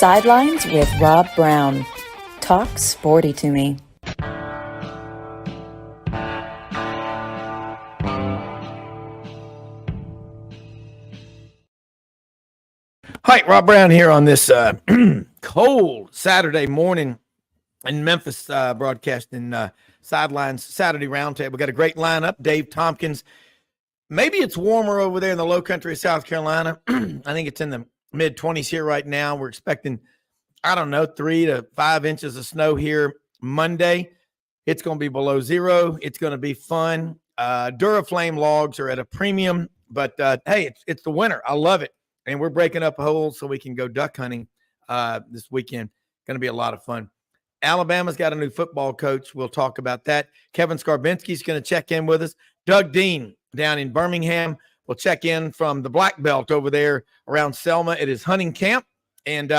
Sidelines with Rob Browne. Talk sporty to me. Hi, Rob Browne here on this cold Saturday morning in Memphis, broadcasting Sidelines Saturday Roundtable. We got a great lineup. Dave Tompkins. Maybe it's warmer over there in the low country of South Carolina. I think it's in the mid-20s here right now. We're expecting, 3 to 5 inches of snow here Monday. It's going to be below zero. It's going to be fun. Duraflame logs are at a premium, but hey, it's the winter. I love it. And we're breaking up holes so we can go duck hunting this weekend. Going to be a lot of fun. Alabama's got a new football coach. We'll talk about that. Kevin Scarbinsky is going to check in with us. Doug Dean down in Birmingham will check in from the Black Belt over there around Selma at his hunting camp. And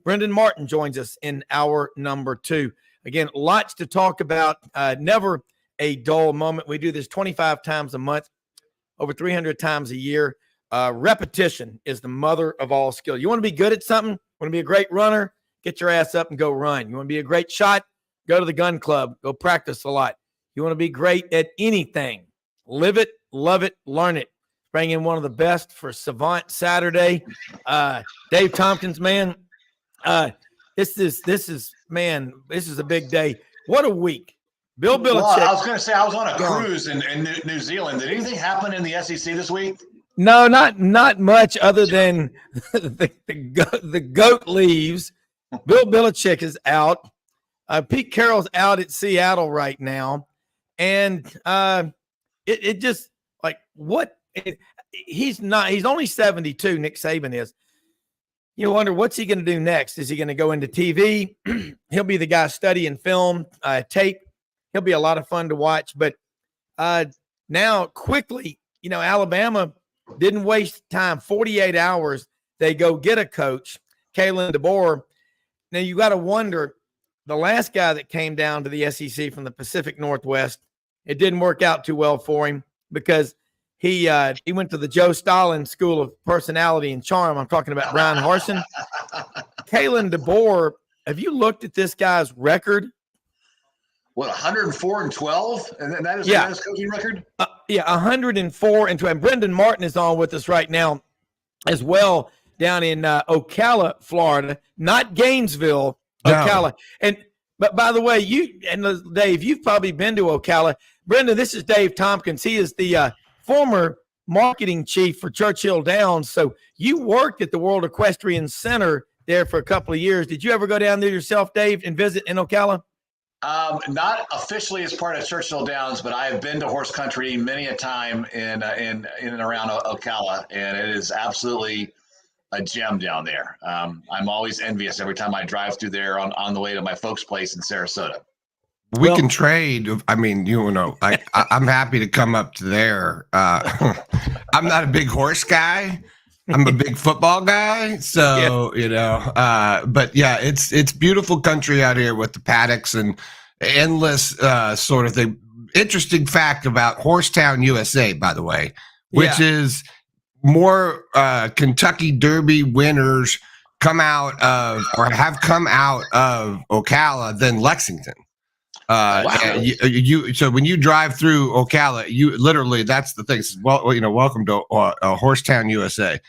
Brenden Martin joins us in hour number 2. Again, lots to talk about. Never a dull moment. We do this 25 times a month, over 300 times a year. Repetition is the mother of all skill. You want to be good at something? Want to be a great runner? Get your ass up and go run. You want to be a great shot? Go to the gun club. Go practice a lot. You want to be great at anything? Live it, love it, learn it. Bring in one of the best for Savant Saturday. Dave Tompkins, man. This is a big day. What a week. Bill Belichick. Well, I was going to say I was on a cruise in New Zealand. Did anything happen in the SEC this week? No, not much other than the goat leaves. Bill Belichick is out. Pete Carroll's out at Seattle right now. And it just like what he's only 72, Nick Saban is. You wonder what's he going to do next? Is he going to go into TV? He'll be the guy studying film, tape. He'll be a lot of fun to watch. But now quickly, Alabama didn't waste time. 48 hours, they go get a coach, Kalen DeBoer. Now, you got to wonder, the last guy that came down to the SEC from the Pacific Northwest, it didn't work out too well for him because he went to the Joe Stalin School of Personality and Charm. I'm talking about Brian Harsin. Kalen DeBoer, have you looked at this guy's record? What, 104-12? And that is his coaching record? 104 and 12. And Brenden Martin is on with us right now as well down in Ocala, Florida, not Gainesville, Ocala. No. But by the way, Dave, you've probably been to Ocala. Brenden, this is Dave Tompkins. He is the former marketing chief for Churchill Downs. So you worked at the World Equestrian Center there for a couple of years. Did you ever go down there yourself, Dave, and visit in Ocala? Not officially as part of Churchill Downs, but I have been to horse country many a time in and around Ocala, and it is absolutely a gem down there. I'm always envious every time I drive through there on the way to my folks' place in Sarasota. We can trade. I mean, I'm happy to come up to there. I'm not a big horse guy. I'm a big football guy. So, but yeah, it's beautiful country out here with the paddocks and endless sort of thing. Interesting fact about Horsetown, USA, by the way, which is more Kentucky Derby winners come out of or have come out of Ocala than Lexington. Wow. So when you drive through Ocala, you literally, that's the thing. Well, welcome to Horsetown, USA.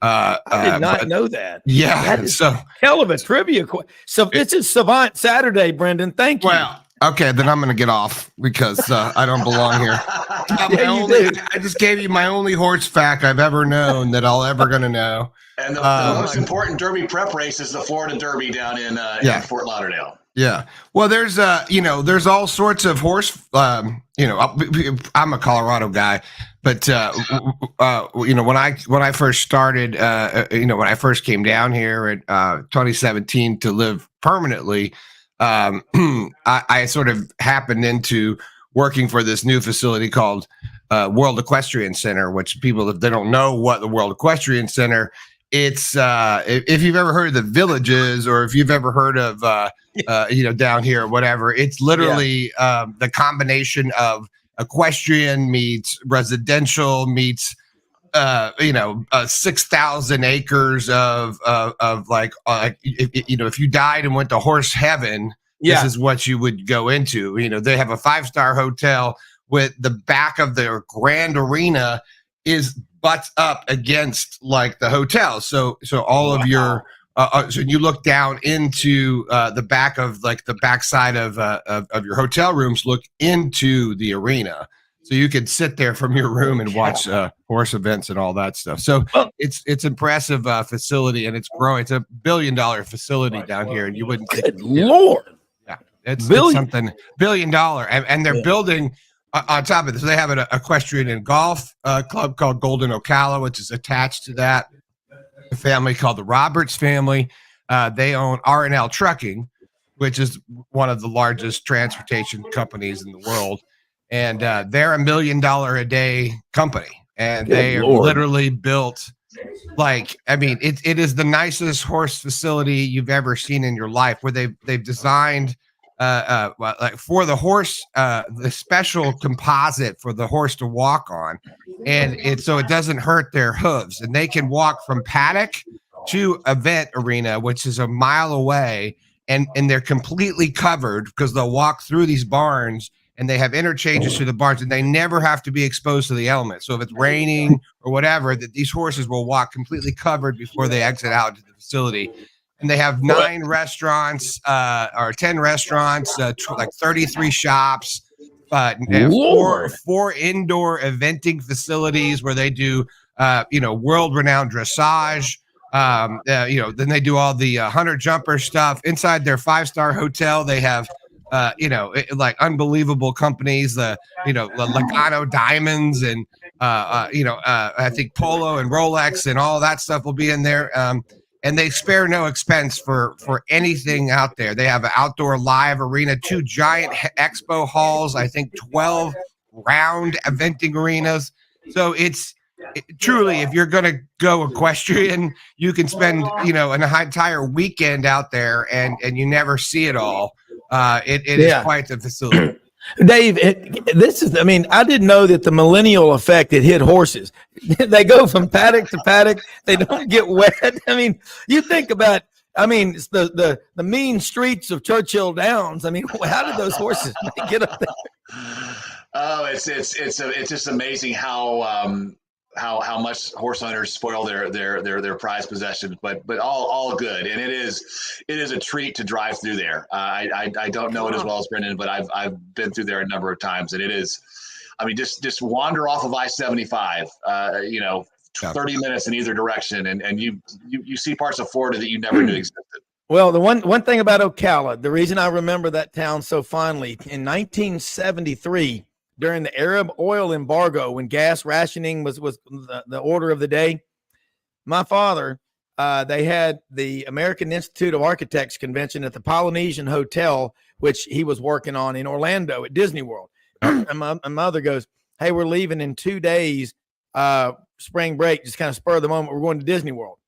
I did not know that. Yeah. That is hell of a trivia. So this is Savant Saturday, Brenden. Thank you. Well, okay, then I'm going to get off because I don't belong here. I just gave you my only horse fact I've ever known that I'll ever going to know. And the most important Derby prep race is the Florida Derby down in Fort Lauderdale. Yeah. Well, there's all sorts of horse, I'm a Colorado guy, but when I first started, when I first came down here in 2017 to live permanently, I sort of happened into working for this new facility called World Equestrian Center, which people, if they don't know what the World Equestrian Center, it's if you've ever heard of the Villages or if you've ever heard of down here or whatever, it's literally the combination of equestrian meets residential meets 6,000 acres of like, if you died and went to horse heaven, this is what you would go into. They have a 5-star hotel with the back of their grand arena is butts up against like the hotel. So all of your, so you look down into the back of like the backside of your hotel rooms, look into the arena. So you can sit there from your room and watch horse events and all that stuff. So it's impressive facility, and it's growing. It's $1 billion facility down here, and you wouldn't think. Good Lord. Yeah, it's something $1 billion, and they're building on top of this. They have an equestrian and golf club called Golden Ocala, which is attached to that. A family called the Roberts family. They own R&L Trucking, which is one of the largest transportation companies in the world. And they're $1 million a day company, and they are literally built like, I mean, it is the nicest horse facility you've ever seen in your life, where they've designed like for the horse, the special composite for the horse to walk on, and so it doesn't hurt their hooves, and they can walk from paddock to event arena, which is a mile away, and they're completely covered because they'll walk through these barns. And they have interchanges to the barns, and they never have to be exposed to the elements. So if it's raining or whatever, that these horses will walk completely covered before they exit out to the facility. And they have 9 restaurants, or 10 restaurants, like 33 shops, and four indoor eventing facilities where they do, world-renowned dressage. Then they do all the hunter jumper stuff inside their 5-star hotel. They have. Like unbelievable companies, the Logano Diamonds and I think Polo and Rolex and all that stuff will be in there. And they spare no expense for anything out there. They have an outdoor live arena, 2 giant expo halls, I think 12 round eventing arenas. So truly, if you're going to go equestrian, you can spend an entire weekend out there and you never see it all. It is quite the facility. Dave, I didn't know that the millennial effect had hit horses. They go from paddock to paddock. They don't get wet. I mean, you think about, it's the mean streets of Churchill Downs. I mean, how did those horses get up there? Oh, it's just amazing how much horse owners spoil their prized possessions, but all good, and it is a treat to drive through there. I don't know it as well as Brenden, but I've been through there a number of times, and it is, just wander off of I-75, 30 minutes in either direction, and you see parts of Florida that you never knew existed. Well, the one thing about Ocala, the reason I remember that town so fondly, in 1973. During the Arab oil embargo, when gas rationing was the order of the day, my father, they had the American Institute of Architects convention at the Polynesian Hotel, which he was working on in Orlando at Disney World. And my mother goes, "Hey, we're leaving in 2 days, spring break, just kind of spur of the moment. We're going to Disney World."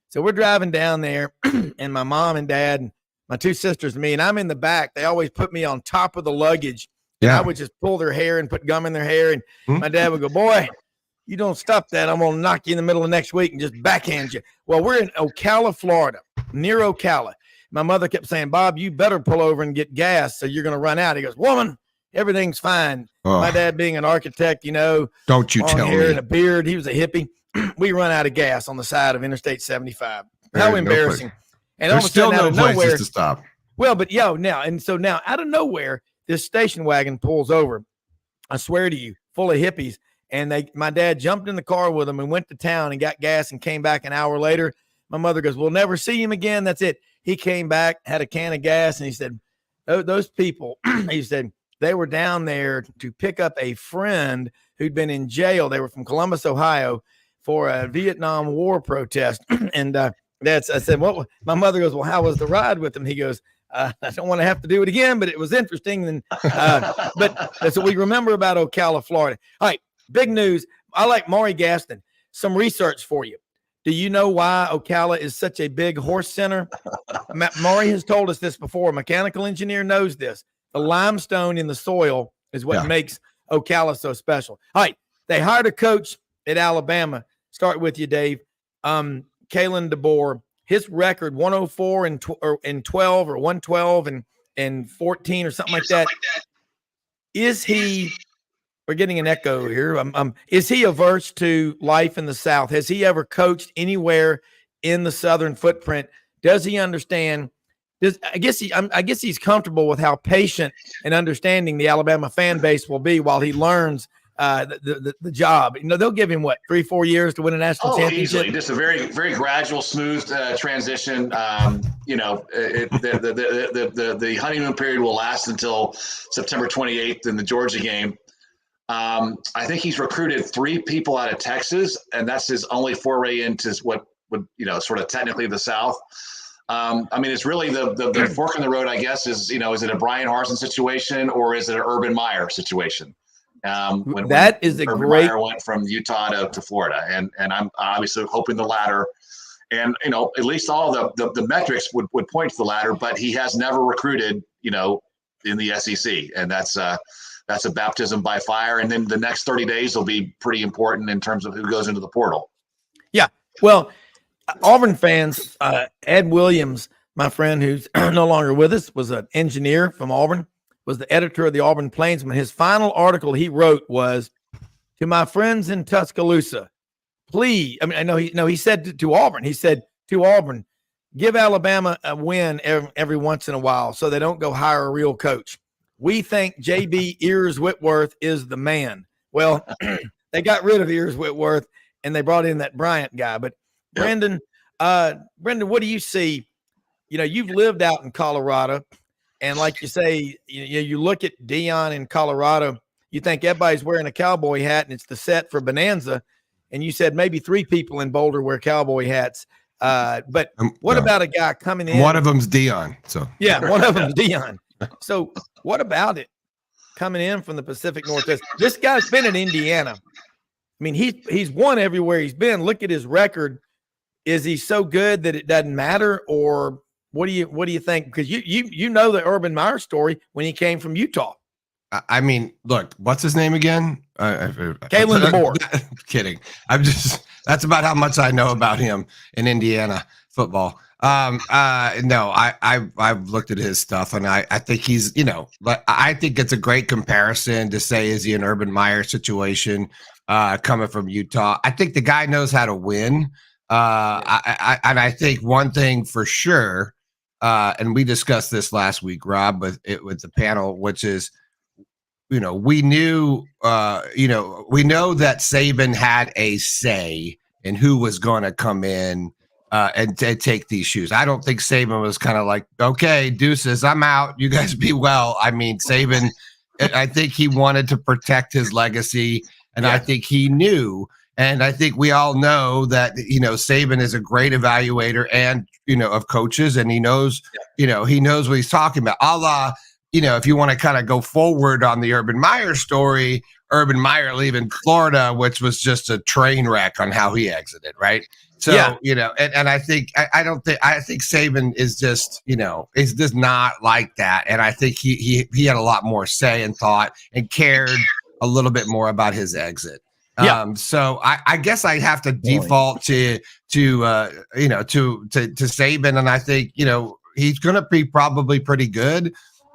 So we're driving down there, and my mom and dad, and my 2 sisters and me, and I'm in the back. They always put me on top of the luggage. Yeah. I would just pull their hair and put gum in their hair. And my dad would go, "Boy, you don't stop that, I'm going to knock you in the middle of next week and just backhand you." Well, we're in Ocala, Florida, near Ocala. My mother kept saying, "Bob, you better pull over and get gas, so you're going to run out." He goes, "Woman, everything's fine." My dad being an architect, don't you long tell hair me. and a beard. He was a hippie. We run out of gas on the side of Interstate 75. How embarrassing. No, and there's still no places nowhere, to stop. Well, but now out of nowhere, this station wagon pulls over, I swear to you, full of hippies. And my dad jumped in the car with them and went to town and got gas and came back an hour later. My mother goes, "We'll never see him again. That's it." He came back, had a can of gas, and he said, "Those people," he said, "they were down there to pick up a friend who'd been in jail. They were from Columbus, Ohio, for a Vietnam War protest." And I said, "What?" My mother goes, "Well, how was the ride with him?" He goes, "I don't want to have to do it again, but it was interesting." And but that's what we remember about Ocala, Florida. All right, big news. I like Maury Gaston. Some research for you. Do you know why Ocala is such a big horse center? Maury has told us this before. A mechanical engineer knows this. The limestone in the soil is what makes Ocala so special. All right, they hired a coach at Alabama start with you, Dave. Kalen DeBoer, his record 104 and 12 or 112 and 14 or something like that. Is he? We're getting an echo here. Is he averse to life in the South? Has he ever coached anywhere in the Southern footprint? Does he understand? I guess he's comfortable with how patient and understanding the Alabama fan base will be while he learns the job. They'll give him 3-4 years to win a national championship. Easily. Just a very, very gradual, smooth transition. The honeymoon period will last until September 28th in the Georgia game. I think he's recruited 3 people out of Texas, and that's his only foray into what would, sort of technically the South. It's really the fork in the road, I guess, is it a Brian Harsin situation or is it an Urban Meyer situation? When Urban Meyer went from Utah to Florida, and I'm obviously hoping the latter. And, at least all the metrics would point to the latter, but he has never recruited, in the SEC, and that's a baptism by fire. And then the next 30 days will be pretty important in terms of who goes into the portal. Yeah. Well, Auburn fans, Ed Williams, my friend who's no longer with us, was an engineer from Auburn, was the editor of the Auburn Plainsman. His final article he wrote was, "To my friends in Tuscaloosa, please," he said to Auburn, he said to Auburn, "Give Alabama a win every once in a while so they don't go hire a real coach. We think J.B. Ears Whitworth is the man." Well, they got rid of Ears Whitworth and they brought in that Bryant guy. But Brenden, what do you see? You've lived out in Colorado, and like you say, you look at Deion in Colorado, you think everybody's wearing a cowboy hat and it's the set for Bonanza. And you said maybe 3 people in Boulder wear cowboy hats. But what about a guy coming in? One of them's Deion. So yeah, one of them's Deion. So what about it coming in from the Pacific Northwest? This guy's been in Indiana. He's won everywhere he's been. Look at his record. Is he so good that it doesn't matter, or what do you think? Because you know the Urban Meyer story when he came from Utah. Look, what's his name again? Kalen DeBoer. Kidding. That's about how much I know about him in Indiana football. No, I've looked at his stuff, and I think he's, I think it's a great comparison to say, is he an Urban Meyer situation coming from Utah? I think the guy knows how to win. I think one thing for sure, and we discussed this last week, Rob, with the panel, which is, we know that Saban had a say in who was going to come in and take these shoes. I don't think Saban was kind of like, okay, deuces, I'm out. You guys be well. Saban, I think he wanted to protect his legacy, and I think he knew. And I think we all know that, Saban is a great evaluator and, of coaches, and he knows, he knows what he's talking about. A la, if you want to kind of go forward on the Urban Meyer story, Urban Meyer leaving Florida, which was just a train wreck on how he exited, right? So, and I think I think Saban is just, is just not like that. And I think he had a lot more say and thought and cared a little bit more about his exit. So I guess I have to default to Saban, and I think he's going to be probably pretty good,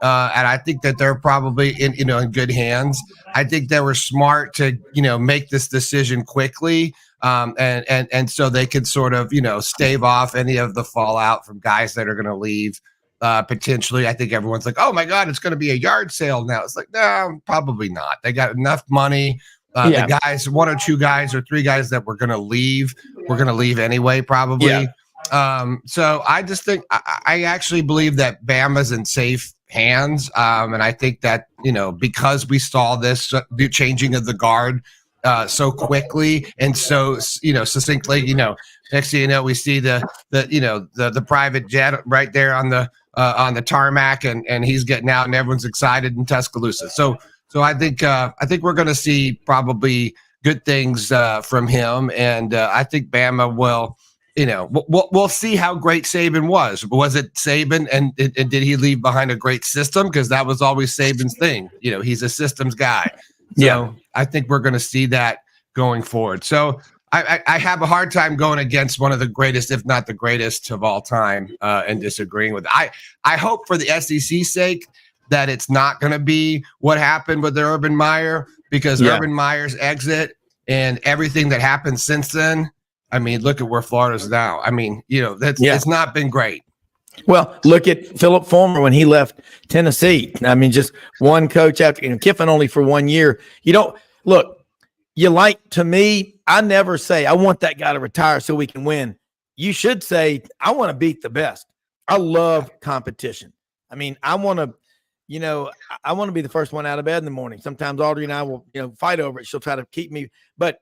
and I think that they're probably in good hands. I think they were smart to make this decision quickly, and so they could sort of stave off any of the fallout from guys that are going to leave. Potentially, I think everyone's like, oh my God, it's going to be a yard sale now. It's like, no, probably not. They got enough money. The guys, 1 or 2 guys or 3 guys that were going to leave anyway, probably. Yeah. So I just think I actually believe that Bama's in safe hands. And I think that, because we saw this changing of the guard so quickly and so, succinctly, next thing you know, we see the private jet right there on the tarmac, and he's getting out and everyone's excited in Tuscaloosa. So I think we're going to see probably good things from him, and I think Bama will. We'll see how great Saban was. Was it Saban, and did he leave behind a great system? Because that was always Saban's thing. He's a systems guy. So I think we're going to see that going forward. So I have a hard time going against one of the greatest, if not the greatest of all time, and disagreeing with it. I hope for the SEC's sake that it's not going to be what happened with the Urban Meyer, because Urban Meyer's exit and everything that happened since then. I mean, look at where Florida's now. I mean, it's not been great. Well, look at Philip Fulmer when he left Tennessee. I mean, just one coach after, Kiffin only for 1 year. You don't look. To me, I never say I want that guy to retire so we can win. You should say I want to beat the best. I love competition. I mean, I want to be the first one out of bed in the morning. Sometimes Audrey and I will, fight over it. She'll try to keep me, but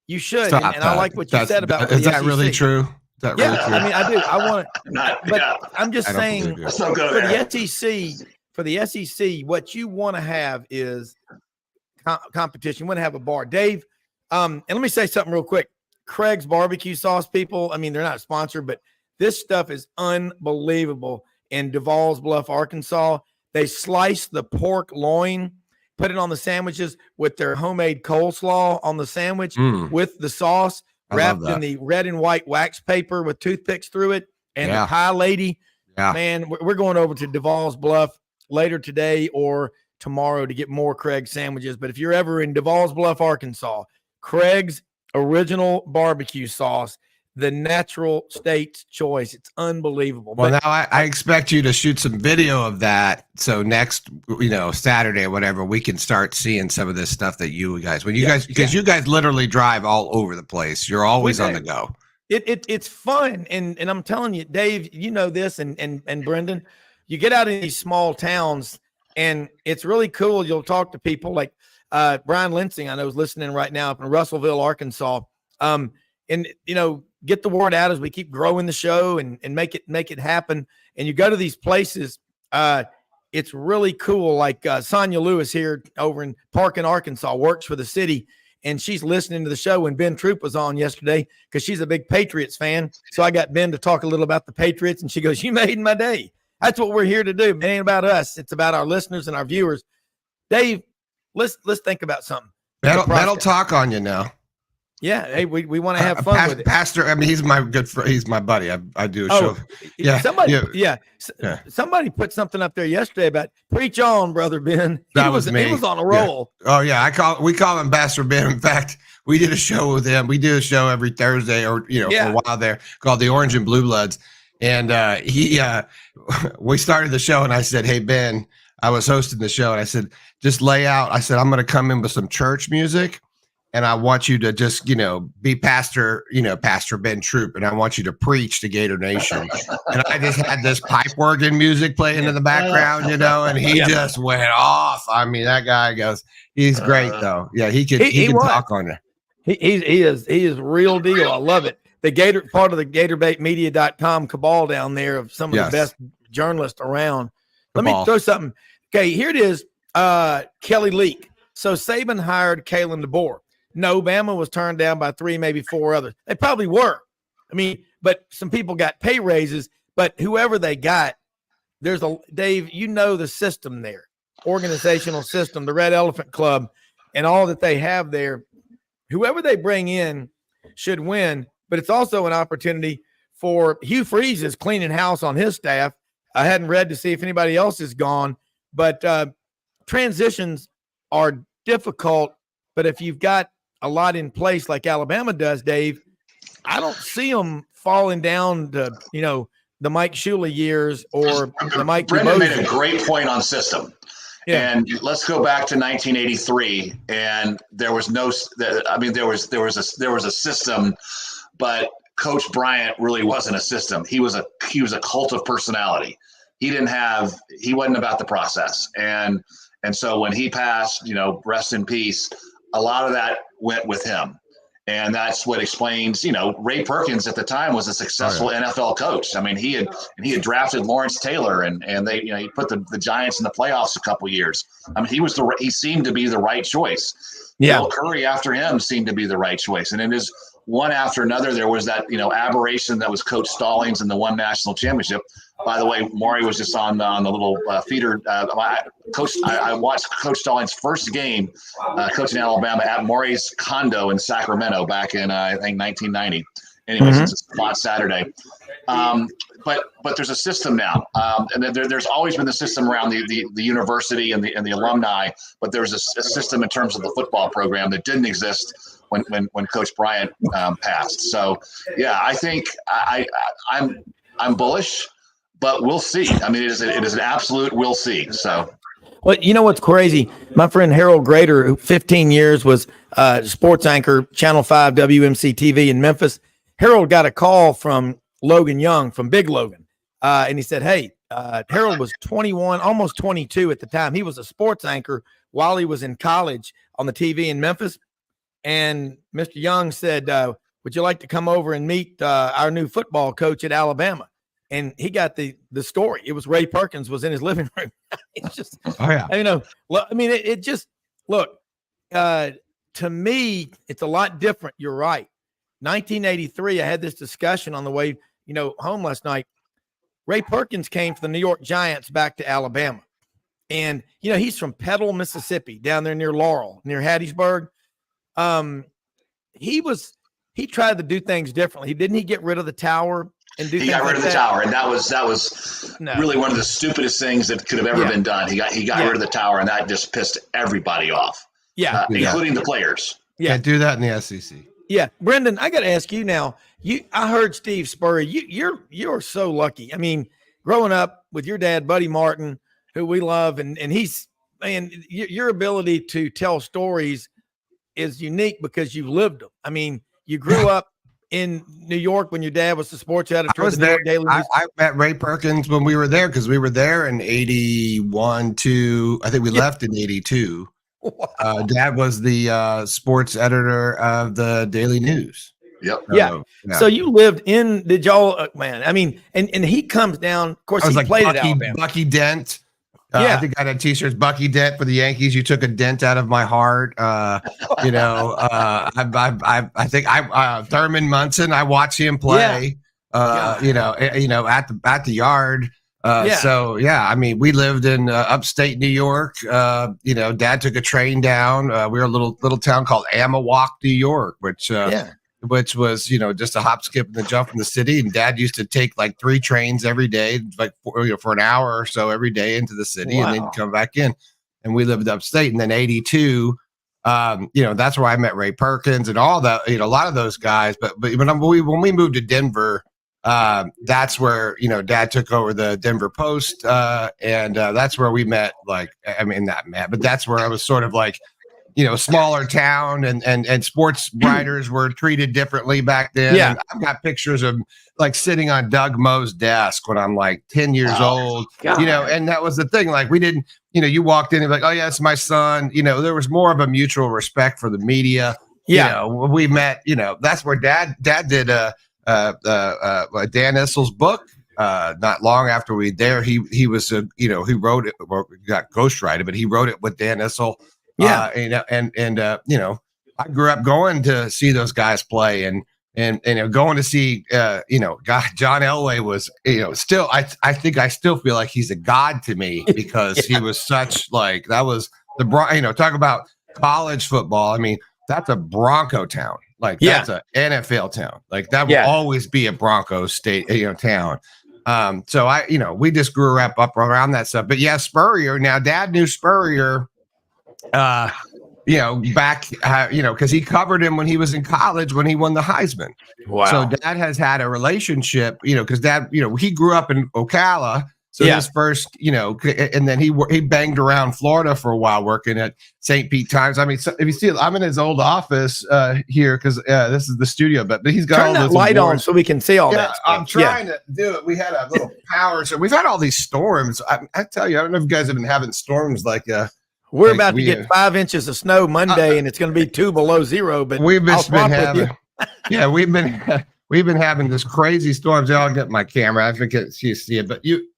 you should. And I like what you said about. Is that really true? Is that really true? I mean, I do. I want to, but I'm just saying for the SEC, what you want to have is competition. You want to have a bar. Dave, and let me say something real quick. Craig's barbecue sauce, people, I mean, they're not sponsored, but this stuff is unbelievable. In Duval's Bluff, Arkansas, they slice the pork loin, put it on the sandwiches with their homemade coleslaw on the sandwich with the sauce, wrapped in the red and white wax paper with toothpicks through it. And the pie lady, man, we're going over to Duval's Bluff later today or tomorrow to get more Craig's sandwiches. But if you're ever in Duval's Bluff, Arkansas, Craig's original barbecue sauce, the natural state's choice. It's unbelievable. Well, now I expect you to shoot some video of that. So next, Saturday or whatever, we can start seeing some of this stuff that you guys, because you guys literally drive all over the place. You're always on the go. It's fun. And I'm telling you, Dave, you know this, and Brenden, you get out in these small towns and it's really cool. You'll talk to people like Brian Lansing, I know, is listening right now up in Russellville, Arkansas. And get the word out as we keep growing the show and make it happen. And you go to these places, it's really cool. Like Sonia Lewis here over in Parkin, Arkansas, works for the city, and she's listening to the show when Ben Troop was on yesterday because she's a big Patriots fan. So I got Ben to talk a little about the Patriots, and she goes, "You made my day." That's what we're here to do. It ain't about us. It's about our listeners and our viewers. Dave, let's think about something. That'll talk on you now. Yeah, hey, we want to have fun with it. Pastor, I mean, he's my good friend. He's my buddy. I do a show. Yeah, somebody put something up there yesterday about preach on, Brother Ben. That was me. He was on a roll. Yeah. Oh yeah, we call him Pastor Ben. In fact, we did a show with him. We do a show every Thursday, or for a while there, called the Orange and Blue Bloods. And we started the show, and I said, "Hey Ben," I was hosting the show, and I said, "Just lay out." I said, "I'm going to come in with some church music. And I want you to just, be Pastor Ben Troop, and I want you to preach to Gator Nation." And I just had this pipe organ music playing in the background, and he just went off. I mean, that guy he's great though. Yeah, he can talk on it. He is real deal. I love it. The Gator, part of the GatorBaitMedia.com cabal down there of some of the best journalists around. Let me throw something. Okay, here it is. Kelly Leak. So Saban hired Kalen DeBoer. No, Bama was turned down by 3, maybe 4 others. They probably were. I mean, but some people got pay raises, but whoever they got, Dave, the system there, organizational system, the Red Elephant Club, and all that they have there. Whoever they bring in should win, but it's also an opportunity for Hugh Freeze is cleaning house on his staff. I hadn't read to see if anybody else is gone, but transitions are difficult. But if you've got a lot in place like Alabama does, Dave, I don't see them falling down to, the Mike Shula years or the Mike. Brenden made a great point on system. Yeah. And let's go back to 1983, and there was a system, but Coach Bryant really wasn't a system. He was a cult of personality. He wasn't about the process. And so when he passed, rest in peace, a lot of that went with him. And that's what explains, Ray Perkins at the time was a successful NFL coach. I mean, he had drafted Lawrence Taylor and they, he put the Giants in the playoffs a couple years. I mean, he seemed to be the right choice. Yeah. Bill Curry after him seemed to be the right choice. And it is one after another. There was that, aberration that was Coach Stallings in the one national championship. By the way, Maury was just on the little feeder. I watched Coach Stallings' first game coaching Alabama at Maury's condo in Sacramento back in, I think, 1990. Anyways, it's a hot Saturday. But there's a system now, and there's always been the system around the university and the alumni. But there's a system in terms of the football program that didn't exist when Coach Bryant passed. So yeah, I think I'm bullish, but we'll see. I mean, it is an absolute we'll see. So. Well, you know what's crazy? My friend Harold Grader, who 15 years was sports anchor, Channel 5 WMC TV in Memphis. Harold got a call from Logan Young, from Big Logan. And he said, hey, Harold was 21, almost 22 at the time. He was a sports anchor while he was in college on the TV in Memphis. And Mr. Young said, would you like to come over and meet our new football coach at Alabama? And he got the story. It was Ray Perkins was in his living room. It's just, I mean, it just, look, to me, it's a lot different. You're right. 1983, I had this discussion on the way, home last night. Ray Perkins came for the New York Giants back to Alabama. And, he's from Petal, Mississippi, down there near Laurel, near Hattiesburg. He tried to do things differently. Didn't he get rid of the tower and do he things got rid like of the that? tower, and that was really one of the stupidest things that could have ever been done. He got rid of the tower, and that just pissed everybody off. Including the players. Can't do that in the SEC. Yeah, Brenden, I got to ask you now. I heard Steve Spurrier. You're so lucky. I mean, growing up with your dad, Buddy Martin, who we love, and he's, man, your ability to tell stories is unique because you lived them. I mean, you grew up in New York when your dad was the sports editor. I was there. I met Ray Perkins when we were there because we were there in 81 to, I think we left in 82. Wow. Dad was the sports editor of the Daily News. Yep. So you lived in, did y'all, man, I mean, and he comes down, of course, he played at Alabama. Bucky Dent. I think I had t-shirts, Bucky Dent for the Yankees. You took a dent out of my heart. I think Thurman Munson, I watched him play, at the yard. So yeah, I mean, we lived in upstate New York. Dad took a train down. We were a little town called Amawalk, New York, which was, just a hop, skip, and a jump from the city. And Dad used to take like 3 trains every day, like for an hour or so every day into the city, and then come back in. And we lived upstate. And then 82, that's where I met Ray Perkins and all that, a lot of those guys. But when we moved to Denver, that's where, Dad took over the Denver Post. And that's where we met, but that's where I was sort of like, smaller town and sports writers were treated differently back then. Yeah. And I've got pictures of like sitting on Doug Moe's desk when I'm like 10 years old, God. And that was the thing. Like we didn't, you walked in and like, oh yeah, it's my son. There was more of a mutual respect for the media. Yeah. We met, that's where dad did Dan Issel's book. Not long after we there, he was, he wrote it, or got ghostwritten, but he wrote it with Dan Issel. Yeah. I grew up going to see those guys play and going to see, John Elway was, still, I think I still feel like he's a god to me because he was such like, that was talk about college football. I mean, that's a Bronco town. Like that's an NFL town. Like that will always be a Bronco state, town. So we just grew up around that stuff, but yeah, Spurrier, now Dad knew Spurrier, back, because he covered him when he was in college when he won the Heisman. Wow. So Dad has had a relationship, because Dad, he grew up in Ocala. So his first, and then he banged around Florida for a while working at St. Pete Times. I mean, so if you see, I'm in his old office here because this is the studio, but he's got turn all that light on so we can see all that. I'm trying to do it. We had a little power. So we've had all these storms. I tell you, I don't know if you guys have been having storms like we're about to get 5 inches of snow Monday, and it's going to be 2 below zero. But we've been having, we've been having this crazy storms. I'll get my camera. I forget you see it, but you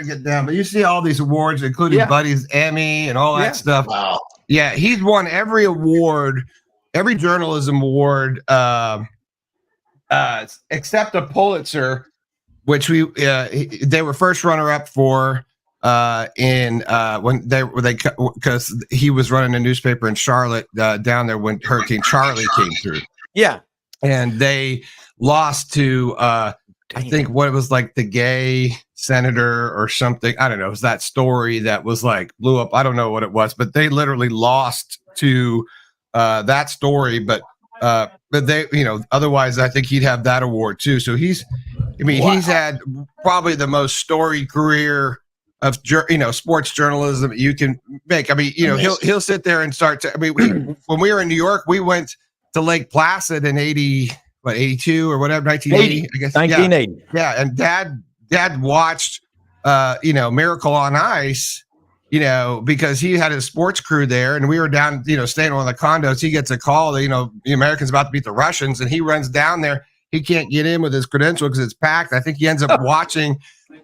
get down. But you see all these awards, including Buddy's Emmy and all that stuff. Wow. Yeah, he's won every award, every journalism award. accept a Pulitzer, which they were first runner up for because he was running a newspaper in Charlotte down there when Hurricane Charlie came through. Yeah, and they lost to I think what it was like the gay senator or something. I don't know. It was that story that was like blew up. I don't know what it was, but they literally lost to that story. But they, otherwise I think he'd have that award too. So he's had probably the most storied career of sports journalism you can make. I mean, he'll sit there and start to. I mean, when we were in New York, we went to Lake Placid in 82 or whatever, 1980, I guess. 1980. Yeah, and Dad watched, Miracle on Ice, because he had his sports crew there, and we were down, staying in one of the condos. He gets a call that, the Americans about to beat the Russians, and he runs down there. He can't get in with his credential because it's packed. I think he ends up watching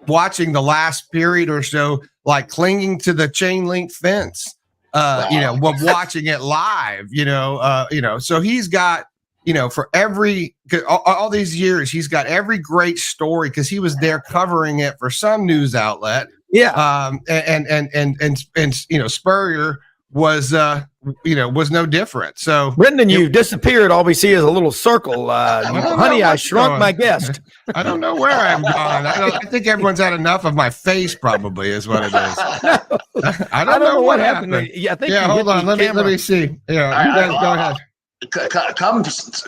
the last period or so, like clinging to the chain link fence, watching it live, so he's got, for all these years, he's got every great story because he was there covering it for some news outlet. Yeah. And Spurrier was no different. So Brenden, you disappeared. All we see is a little circle. Honey, I shrunk my guest. I don't know where I'm gone. I think everyone's had enough of my face, probably, is what it is. I don't know what happened. Yeah, I think. Yeah, hold on. Let me see. Yeah, you guys go ahead.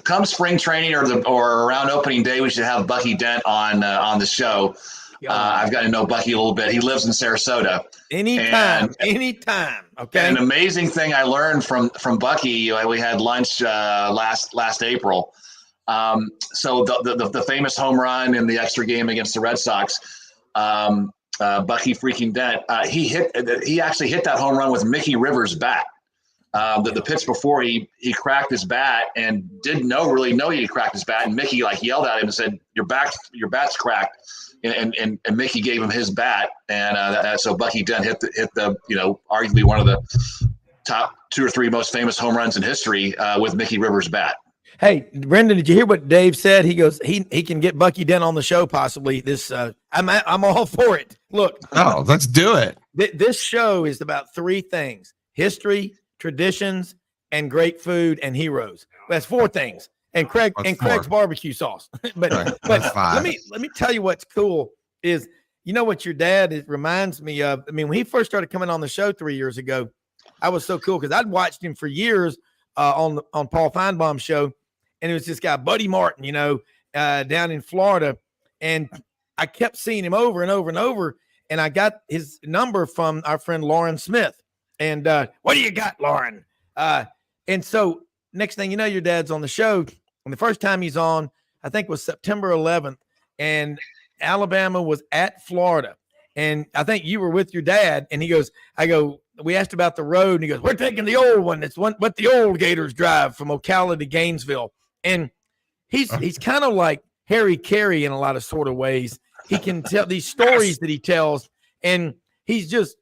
Come spring training or around opening day, we should have Bucky Dent on the show. I've got to know Bucky a little bit. He lives in Sarasota. Anytime. Okay. And an amazing thing I learned from Bucky. We had lunch last April. So the famous home run in the extra game against the Red Sox. Bucky freaking Dent. He actually hit that home run with Mickey Rivers' bat. The pitch before he cracked his bat and didn't really know he cracked his bat, and Mickey yelled at him and said, your bat's cracked, and Mickey gave him his bat, and so Bucky Dent hit the arguably one of the top 2 or 3 most famous home runs in history with Mickey Rivers' bat. Hey, Brenden, did you hear what Dave said? He goes, he can get Bucky Dent on the show possibly. This I'm all for it. Look, let's do it. This show is about 3 things: history, traditions, and great food and heroes. That's 4 things. And Craig's barbecue sauce. but let me tell you what's cool is, what your dad reminds me of. I mean, when he first started coming on the show 3 years ago, I was so cool because I'd watched him for years on Paul Feinbaum's show, and it was this guy Buddy Martin, down in Florida, and I kept seeing him over and over and over, and I got his number from our friend Lauren Smith. And what do you got, Lauren? And so next thing you know, your dad's on the show. And the first time he's on, I think was September 11th. And Alabama was at Florida. And I think you were with your dad. And we asked about the road. And he goes, we're taking the old one. It's what the old Gators drive from Ocala to Gainesville. And he's kind of like Harry Carey in a lot of sort of ways. He can tell these stories that he tells. And he's just,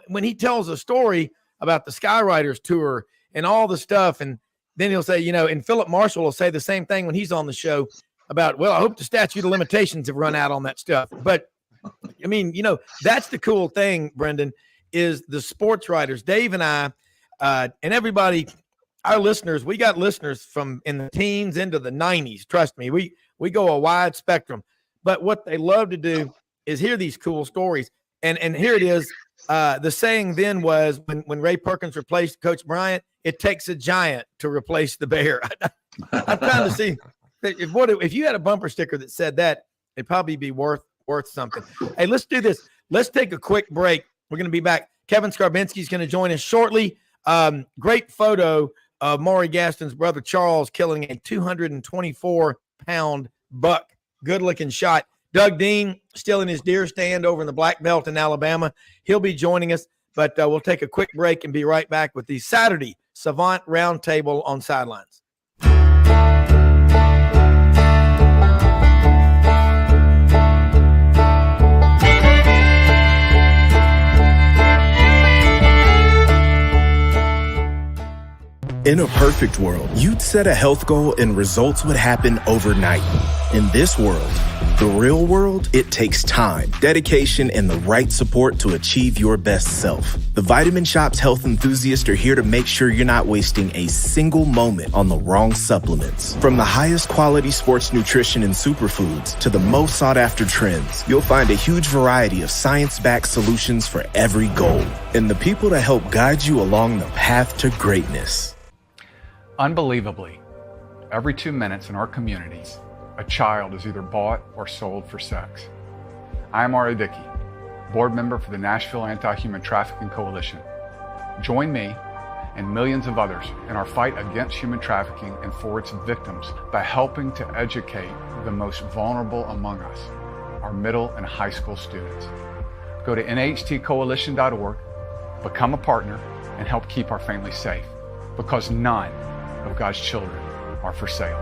when he tells a story about the Skywriters tour and all the stuff, and then he'll say, and Philip Marshall will say the same thing when he's on the show about, well, I hope the statute of limitations have run out on that stuff. But I mean, that's the cool thing, Brenden, is the sports writers. Dave and I, and everybody, our listeners, we got listeners from in the teens into the 90s. Trust me, we go a wide spectrum. But what they love to do is hear these cool stories. And here it is. The saying then was when Ray Perkins replaced Coach Bryant, it takes a giant to replace the bear. I'm trying to see if you had a bumper sticker that said that, it'd probably be worth something. Hey, let's do this. Let's take a quick break. We're going to be back. Kevin Scarbinsky is going to join us shortly. Great photo of Maury Gaston's brother Charles killing a 224-pound buck. Good looking shot. Doug Dean still in his deer stand over in the Black Belt in Alabama. He'll be joining us, but we'll take a quick break and be right back with the Saturday Savant Roundtable on Sidelines. In a perfect world, you'd set a health goal and results would happen overnight. In this world, the real world, it takes time, dedication, and the right support to achieve your best self. The Vitamin Shop's health enthusiasts are here to make sure you're not wasting a single moment on the wrong supplements. From the highest quality sports nutrition and superfoods to the most sought after trends, you'll find a huge variety of science-backed solutions for every goal. And the people to help guide you along the path to greatness. Unbelievably, every 2 minutes in our communities, a child is either bought or sold for sex. I am Ari Dickey, board member for the Nashville Anti-Human Trafficking Coalition. Join me and millions of others in our fight against human trafficking and for its victims by helping to educate the most vulnerable among us, our middle and high school students. Go to nhtcoalition.org, become a partner, and help keep our families safe, because none of God's children are for sale.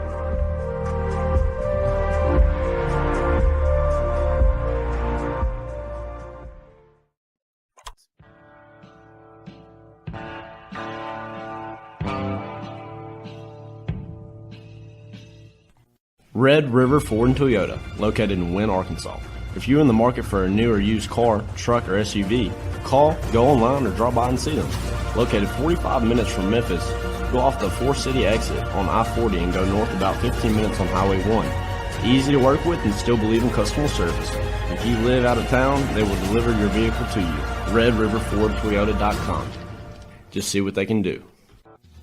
Red River Ford and Toyota, located in Wynne, Arkansas. If you're in the market for a new or used car, truck, or SUV, call, go online, or drop by and see them. Located 45 minutes from Memphis, go off the 4-city exit on I-40 and go north about 15 minutes on Highway 1. Easy to work with and still believe in customer service. If you live out of town, they will deliver your vehicle to you. RedRiverFordToyota.com. Just see what they can do.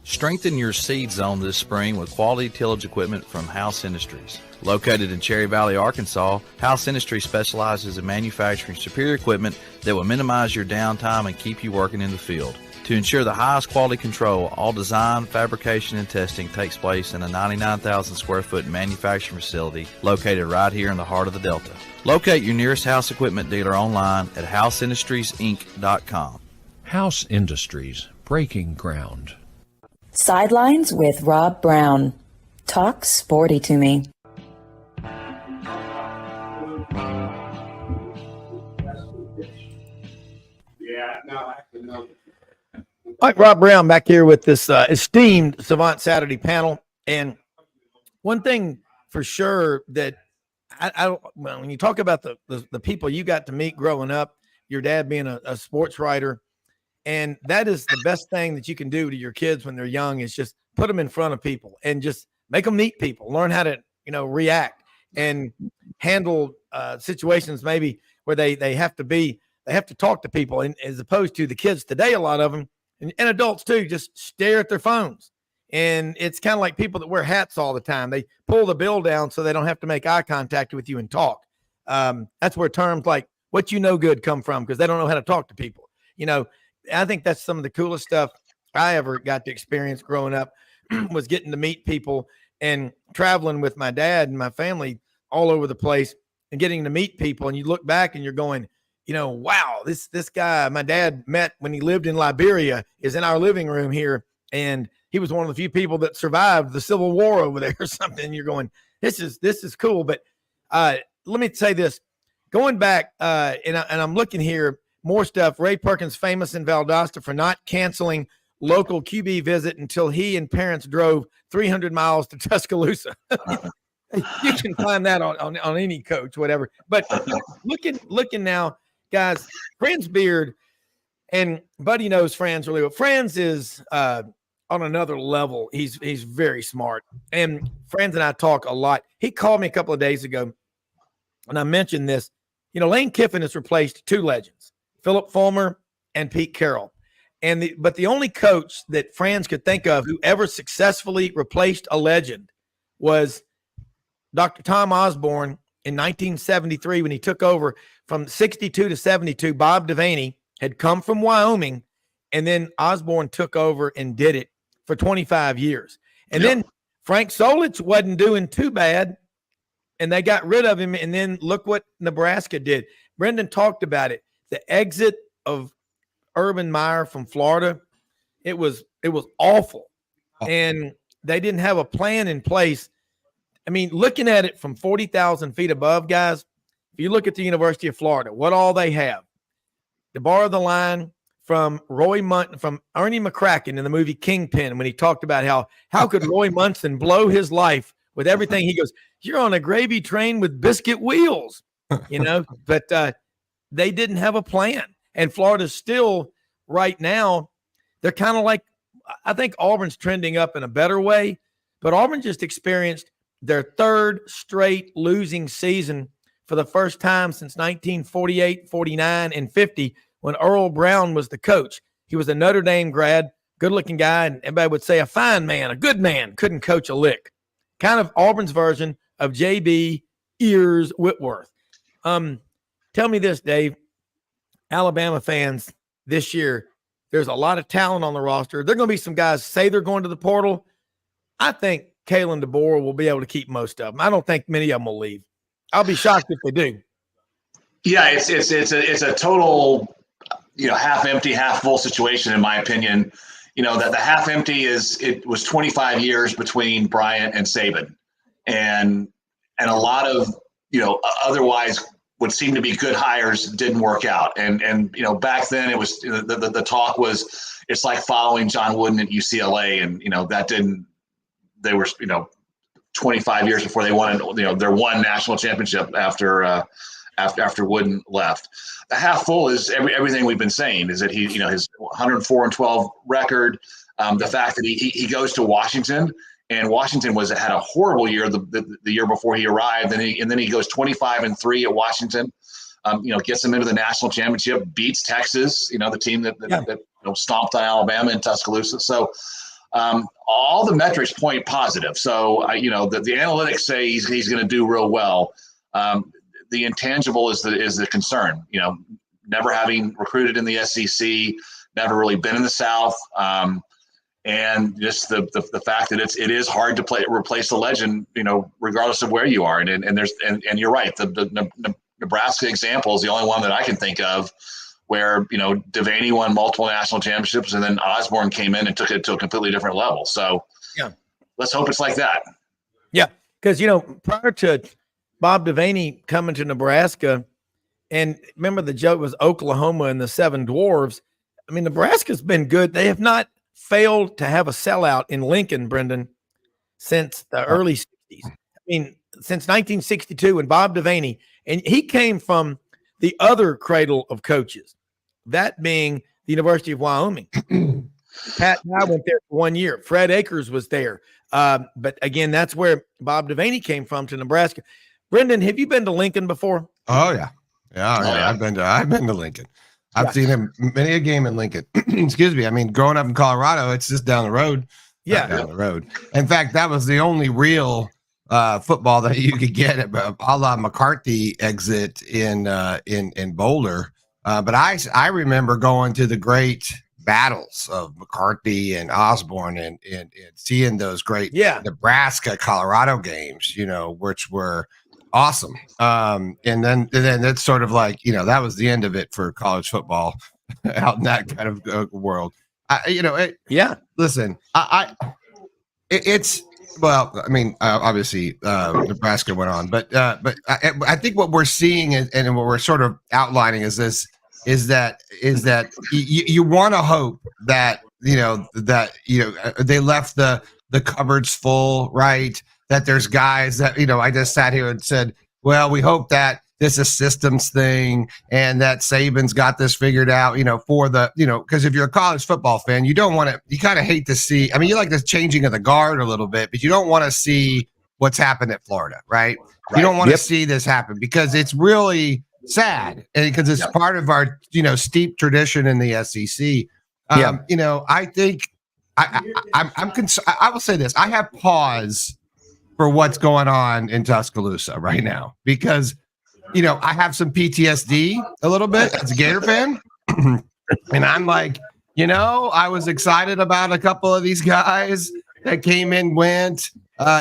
Strengthen your seed zone this spring with quality tillage equipment from House Industries. Located in Cherry Valley, Arkansas, House Industries specializes in manufacturing superior equipment that will minimize your downtime and keep you working in the field. To ensure the highest quality control, all design, fabrication, and testing takes place in a 99,000 square foot manufacturing facility located right here in the heart of the Delta. Locate your nearest House equipment dealer online at houseindustriesinc.com. House Industries, breaking ground. Sidelines with Rob Browne. Talk sporty to me. All right, Rob Browne back here with this esteemed Savant Saturday panel. And one thing for sure that well, when you talk about the people you got to meet growing up, your dad being a sports writer, and that is the best thing that you can do to your kids when they're young is just put them in front of people and just make them meet people, learn how to, react and handle situations maybe where they have to talk to people, and as opposed to the kids today, a lot of them, and adults too, just stare at their phones. And it's kind of like people that wear hats all the time. They pull the bill down so they don't have to make eye contact with you and talk. That's where terms like "what you know good" come from, because they don't know how to talk to people. I think that's some of the coolest stuff I ever got to experience growing up was getting to meet people and traveling with my dad and my family all over the place and getting to meet people. And you look back and you're going, wow, this guy my dad met when he lived in Liberia is in our living room here. And he was one of the few people that survived the Civil War over there or something. And you're going, this is cool. But let me say this, going back and I'm looking here, more stuff. Ray Perkins famous in Valdosta for not canceling local QB visit until he and parents drove 300 miles to Tuscaloosa. You can find that on any coach, whatever. But looking now, guys, Franz Beard, and Buddy knows Franz really well. Franz is on another level. He's very smart. And Franz and I talk a lot. He called me a couple of days ago, and I mentioned this. Lane Kiffin has replaced two legends, Philip Fulmer and Pete Carroll. But the only coach that Franz could think of who ever successfully replaced a legend was Dr. Tom Osborne in 1973 when he took over from 62 to 72. Bob Devaney had come from Wyoming, and then Osborne took over and did it for 25 years. And then Frank Solich wasn't doing too bad, and they got rid of him, and then look what Nebraska did. Brenden talked about it. The exit of Urban Meyer from Florida, it was awful. And they didn't have a plan in place. I mean, looking at it from 40,000 feet above, guys, if you look at the University of Florida, what all they have, to borrow the line, from from Ernie McCracken in the movie Kingpin, when he talked about how could Roy Munson blow his life with everything. He goes, "You're on a gravy train with biscuit wheels," but they didn't have a plan. And Florida's still right now, they're kind of like, I think Auburn's trending up in a better way, but Auburn just experienced their third straight losing season for the first time since 1948, 49, and 50, when Earl Browne was the coach. He was a Notre Dame grad, good-looking guy, and everybody would say a fine man, a good man, couldn't coach a lick. Kind of Auburn's version of J.B. Ears Whitworth. Tell me this, Dave. Alabama fans this year, there's a lot of talent on the roster. There are going to be some guys say they're going to the portal. I think Kalen DeBoer will be able to keep most of them. I don't think many of them will leave. I'll be shocked if they do. Yeah, it's a total, half empty, half full situation, in my opinion. That the half empty it was 25 years between Bryant and Saban, and a lot of otherwise what seemed to be good hires didn't work out. And back then it was the talk was it's like following John Wooden at UCLA, and that didn't. They were 25 years before they won their one national championship after Wooden left. The half full is everything we've been saying, is that he his 104-12 record, the fact that he goes to Washington, and Washington had a horrible year the year before he arrived, and then he goes 25-3 at Washington, gets them into the national championship, beats Texas, the team that stomped on Alabama in Tuscaloosa. So all the metrics point positive. So the analytics say he's going to do real well. The intangible is the concern. Never having recruited in the SEC, never really been in the South. And just the fact that it is hard to replace the legend, regardless of where you are. And you're right. The Nebraska example is the only one that I can think of where, Devaney won multiple national championships, and then Osborne came in and took it to a completely different level. So yeah, let's hope it's like that. Yeah. Because, prior to Bob Devaney coming to Nebraska, and remember the joke was Oklahoma and the Seven Dwarves. I mean, Nebraska's been good. They have not failed to have a sellout in Lincoln, Brenden, since the early 60s. I mean, since 1962 when Bob Devaney, and he came from the other cradle of coaches, that being the University of Wyoming. Pat and I went there for 1 year. Fred Akers was there. But again, that's where Bob Devaney came from to Nebraska. Brenden, have you been to Lincoln before? Oh yeah. Yeah. I've been to Lincoln. I've seen him many a game in Lincoln. Excuse me. I mean, growing up in Colorado, it's just down the road. Yeah, down the road. In fact, that was the only real football that you could get at a la McCarthy exit in Boulder. But I remember going to the great battles of McCarthy and Osborne and seeing those great Nebraska Colorado games, which were awesome. And then it's sort of like, that was the end of it for college football out in that kind of world. Listen, it's, well, I mean, obviously Nebraska went on, but I think what we're seeing and what we're sort of outlining is that you want to hope that, they left the cupboards full, right? That there's guys that, I just sat here and said, well, we hope that this is a systems thing and that Saban's got this figured out, for the, because if you're a college football fan, you don't want to, you kind of hate to see, I mean, you like the changing of the guard a little bit, but you don't want to see what's happened at Florida, right? You don't want to see this happen because it's really sad, and because it's part of our, steep tradition in the SEC. I think I'm concerned. I will say this. I have pause for what's going on in Tuscaloosa right now because, I have some PTSD a little bit as a Gator fan. And I'm like, I was excited about a couple of these guys that came in, went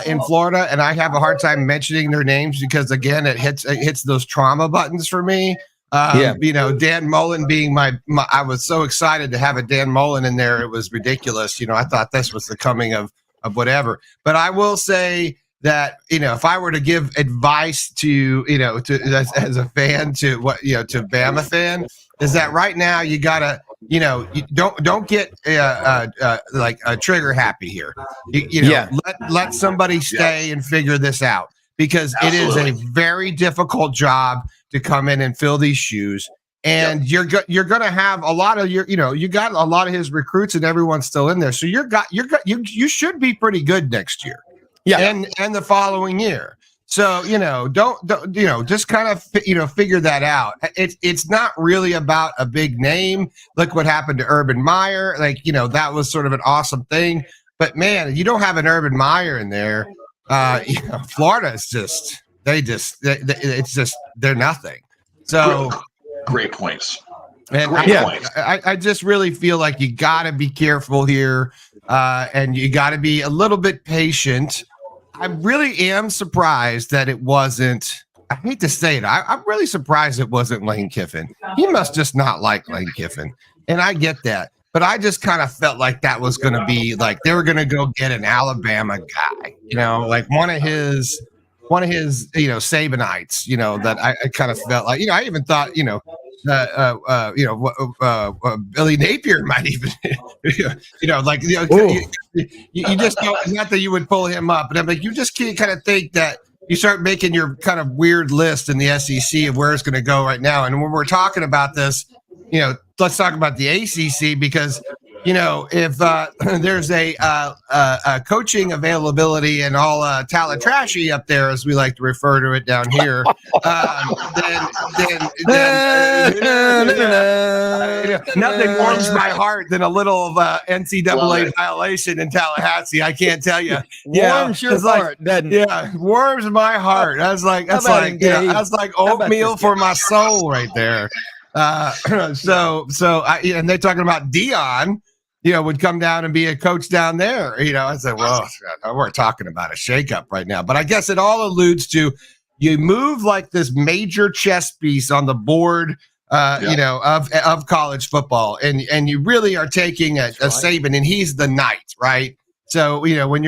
in Florida, and I have a hard time mentioning their names because, again, it hits those trauma buttons for me. Dan Mullen being my I was so excited to have a Dan Mullen in there. It was ridiculous. I thought this was the coming of whatever. But I will say that, if I were to give advice to as a fan to to Bama fan, is that right now you gotta you don't get like trigger happy here. Let somebody stay and figure this out, because it is a very difficult job to come in and fill these shoes. And you're going to have a lot of you got a lot of his recruits and everyone's still in there. So you should be pretty good next year. Yeah. And the following year. So, don't just kind of, figure that out. It's not really about a big name. Look what happened to Urban Meyer. Like, that was sort of an awesome thing. But man, you don't have an Urban Meyer in there. Florida is just, they're nothing. So great points. And I just really feel like you got to be careful here, and you got to be a little bit patient. I really am surprised that it wasn't. I hate to say it. I'm really surprised it wasn't Lane Kiffin. He must just not like Lane Kiffin, and I get that. But I just kind of felt like that was going to be like they were going to go get an Alabama guy, like one of his Sabanites, that I kind of felt like, I even thought, Billy Napier might even, you just don't, not that you would pull him up, but I'm like, you just can't kind of think that you start making your kind of weird list in the SEC of where it's going to go right now. And when we're talking about this, let's talk about the ACC, because if there's a coaching availability and all Talatrashy up there, as we like to refer to it down here, then nothing warms my heart than a little NCAA violation in Tallahassee. I can't tell you. Warms your heart, doesn't it? Yeah, warms my heart. That's like oatmeal for my soul right there. And they're talking about Dion, would come down and be a coach down there. I said, well, we're talking about a shakeup right now. But I guess it all alludes to you move like this major chess piece on the board, of college football, and you really are taking a Saban, and he's the knight, right? So when when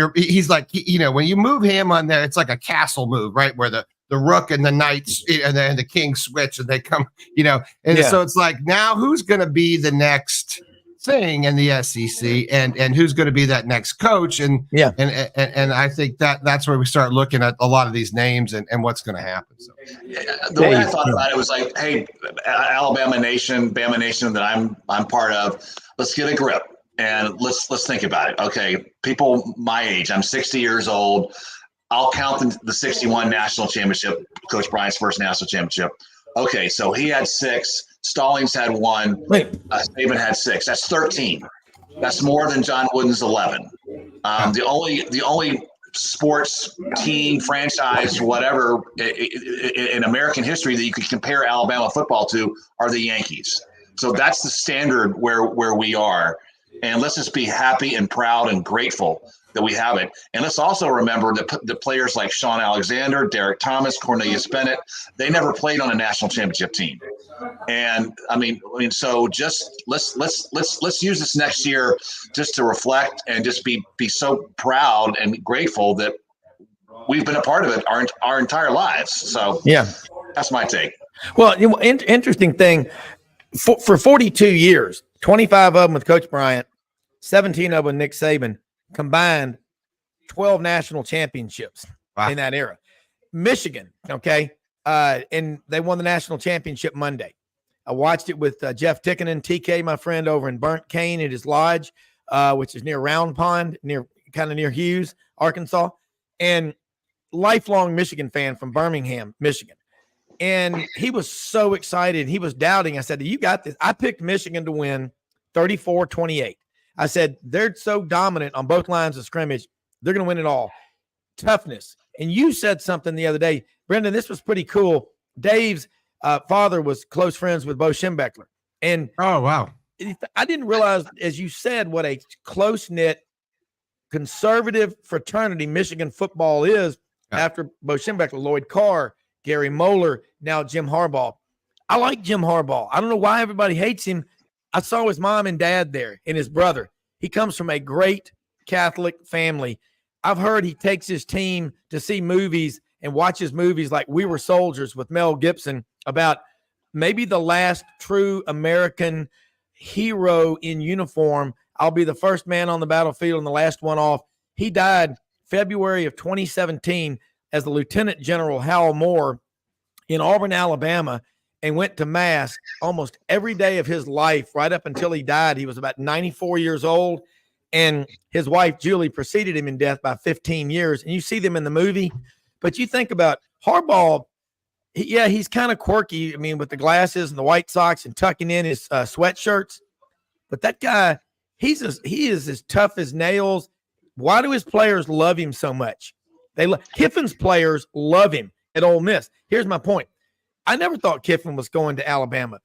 you move him on there, it's like a castle move, right, where the rook and the knights and the king switch, and they come, so it's like, now who's going to be the next thing in the SEC, and who's going to be that next coach, and I think that's where we start looking at a lot of these names and what's going to happen. So the way I thought about it was like, hey, Alabama Nation, Bama Nation that I'm part of, let's get a grip and let's think about it. Okay, people my age, I'm 60 years old. I'll count the 61 national championship, Coach Bryant's first national championship. Okay, so he had 6. Stallings had 1. Saban had 6. That's 13. That's more than John Wooden's 11. The only sports team, franchise, whatever in American history that you could compare Alabama football to are the Yankees. So that's the standard where we are. And let's just be happy and proud and grateful that we have it. And let's also remember that the players like Sean Alexander, Derek Thomas, Cornelius Bennett, they never played on a national championship team. And I mean, so just let's use this next year just to reflect and just be so proud and grateful that we've been a part of it our entire lives. So that's my take. Well, interesting thing, for 42 years, 25 of them with Coach Bryant, 17 of them with Nick Saban, combined 12 national championships in that era. Michigan, okay, and they won the national championship Monday. I watched it with Jeff Tickenen, TK, my friend, over in Burnt Cane at his lodge, which is near Round Pond, near Hughes, Arkansas, and lifelong Michigan fan from Birmingham, Michigan. And he was so excited. He was doubting. I said, you got this. I picked Michigan to win 34-28. I said, they're so dominant on both lines of scrimmage. They're going to win it all. Toughness. And you said something the other day, Brenden, this was pretty cool. Dave's father was close friends with Bo Schembechler. And oh, wow. I didn't realize, as you said, what a close-knit conservative fraternity Michigan football is after Bo Schembechler, Lloyd Carr, Gary Moeller, now Jim Harbaugh. I like Jim Harbaugh. I don't know why everybody hates him. I saw his mom and dad there and his brother. He comes from a great Catholic family. I've heard he takes his team to see movies and watches movies like We Were Soldiers with Mel Gibson about maybe the last true American hero in uniform. I'll be the first man on the battlefield and the last one off. He died February of 2017 as the Lieutenant General Hal Moore in Auburn, Alabama, and went to mass almost every day of his life right up until he died. He was about 94 years old, and his wife, Julie, preceded him in death by 15 years. And you see them in the movie, but you think about Harbaugh, he's kind of quirky. I mean, with the glasses and the white socks and tucking in his sweatshirts, but that guy, he is as tough as nails. Why do his players love him so much? Kiffin's players love him at Ole Miss. Here's my point. I never thought Kiffin was going to Alabama.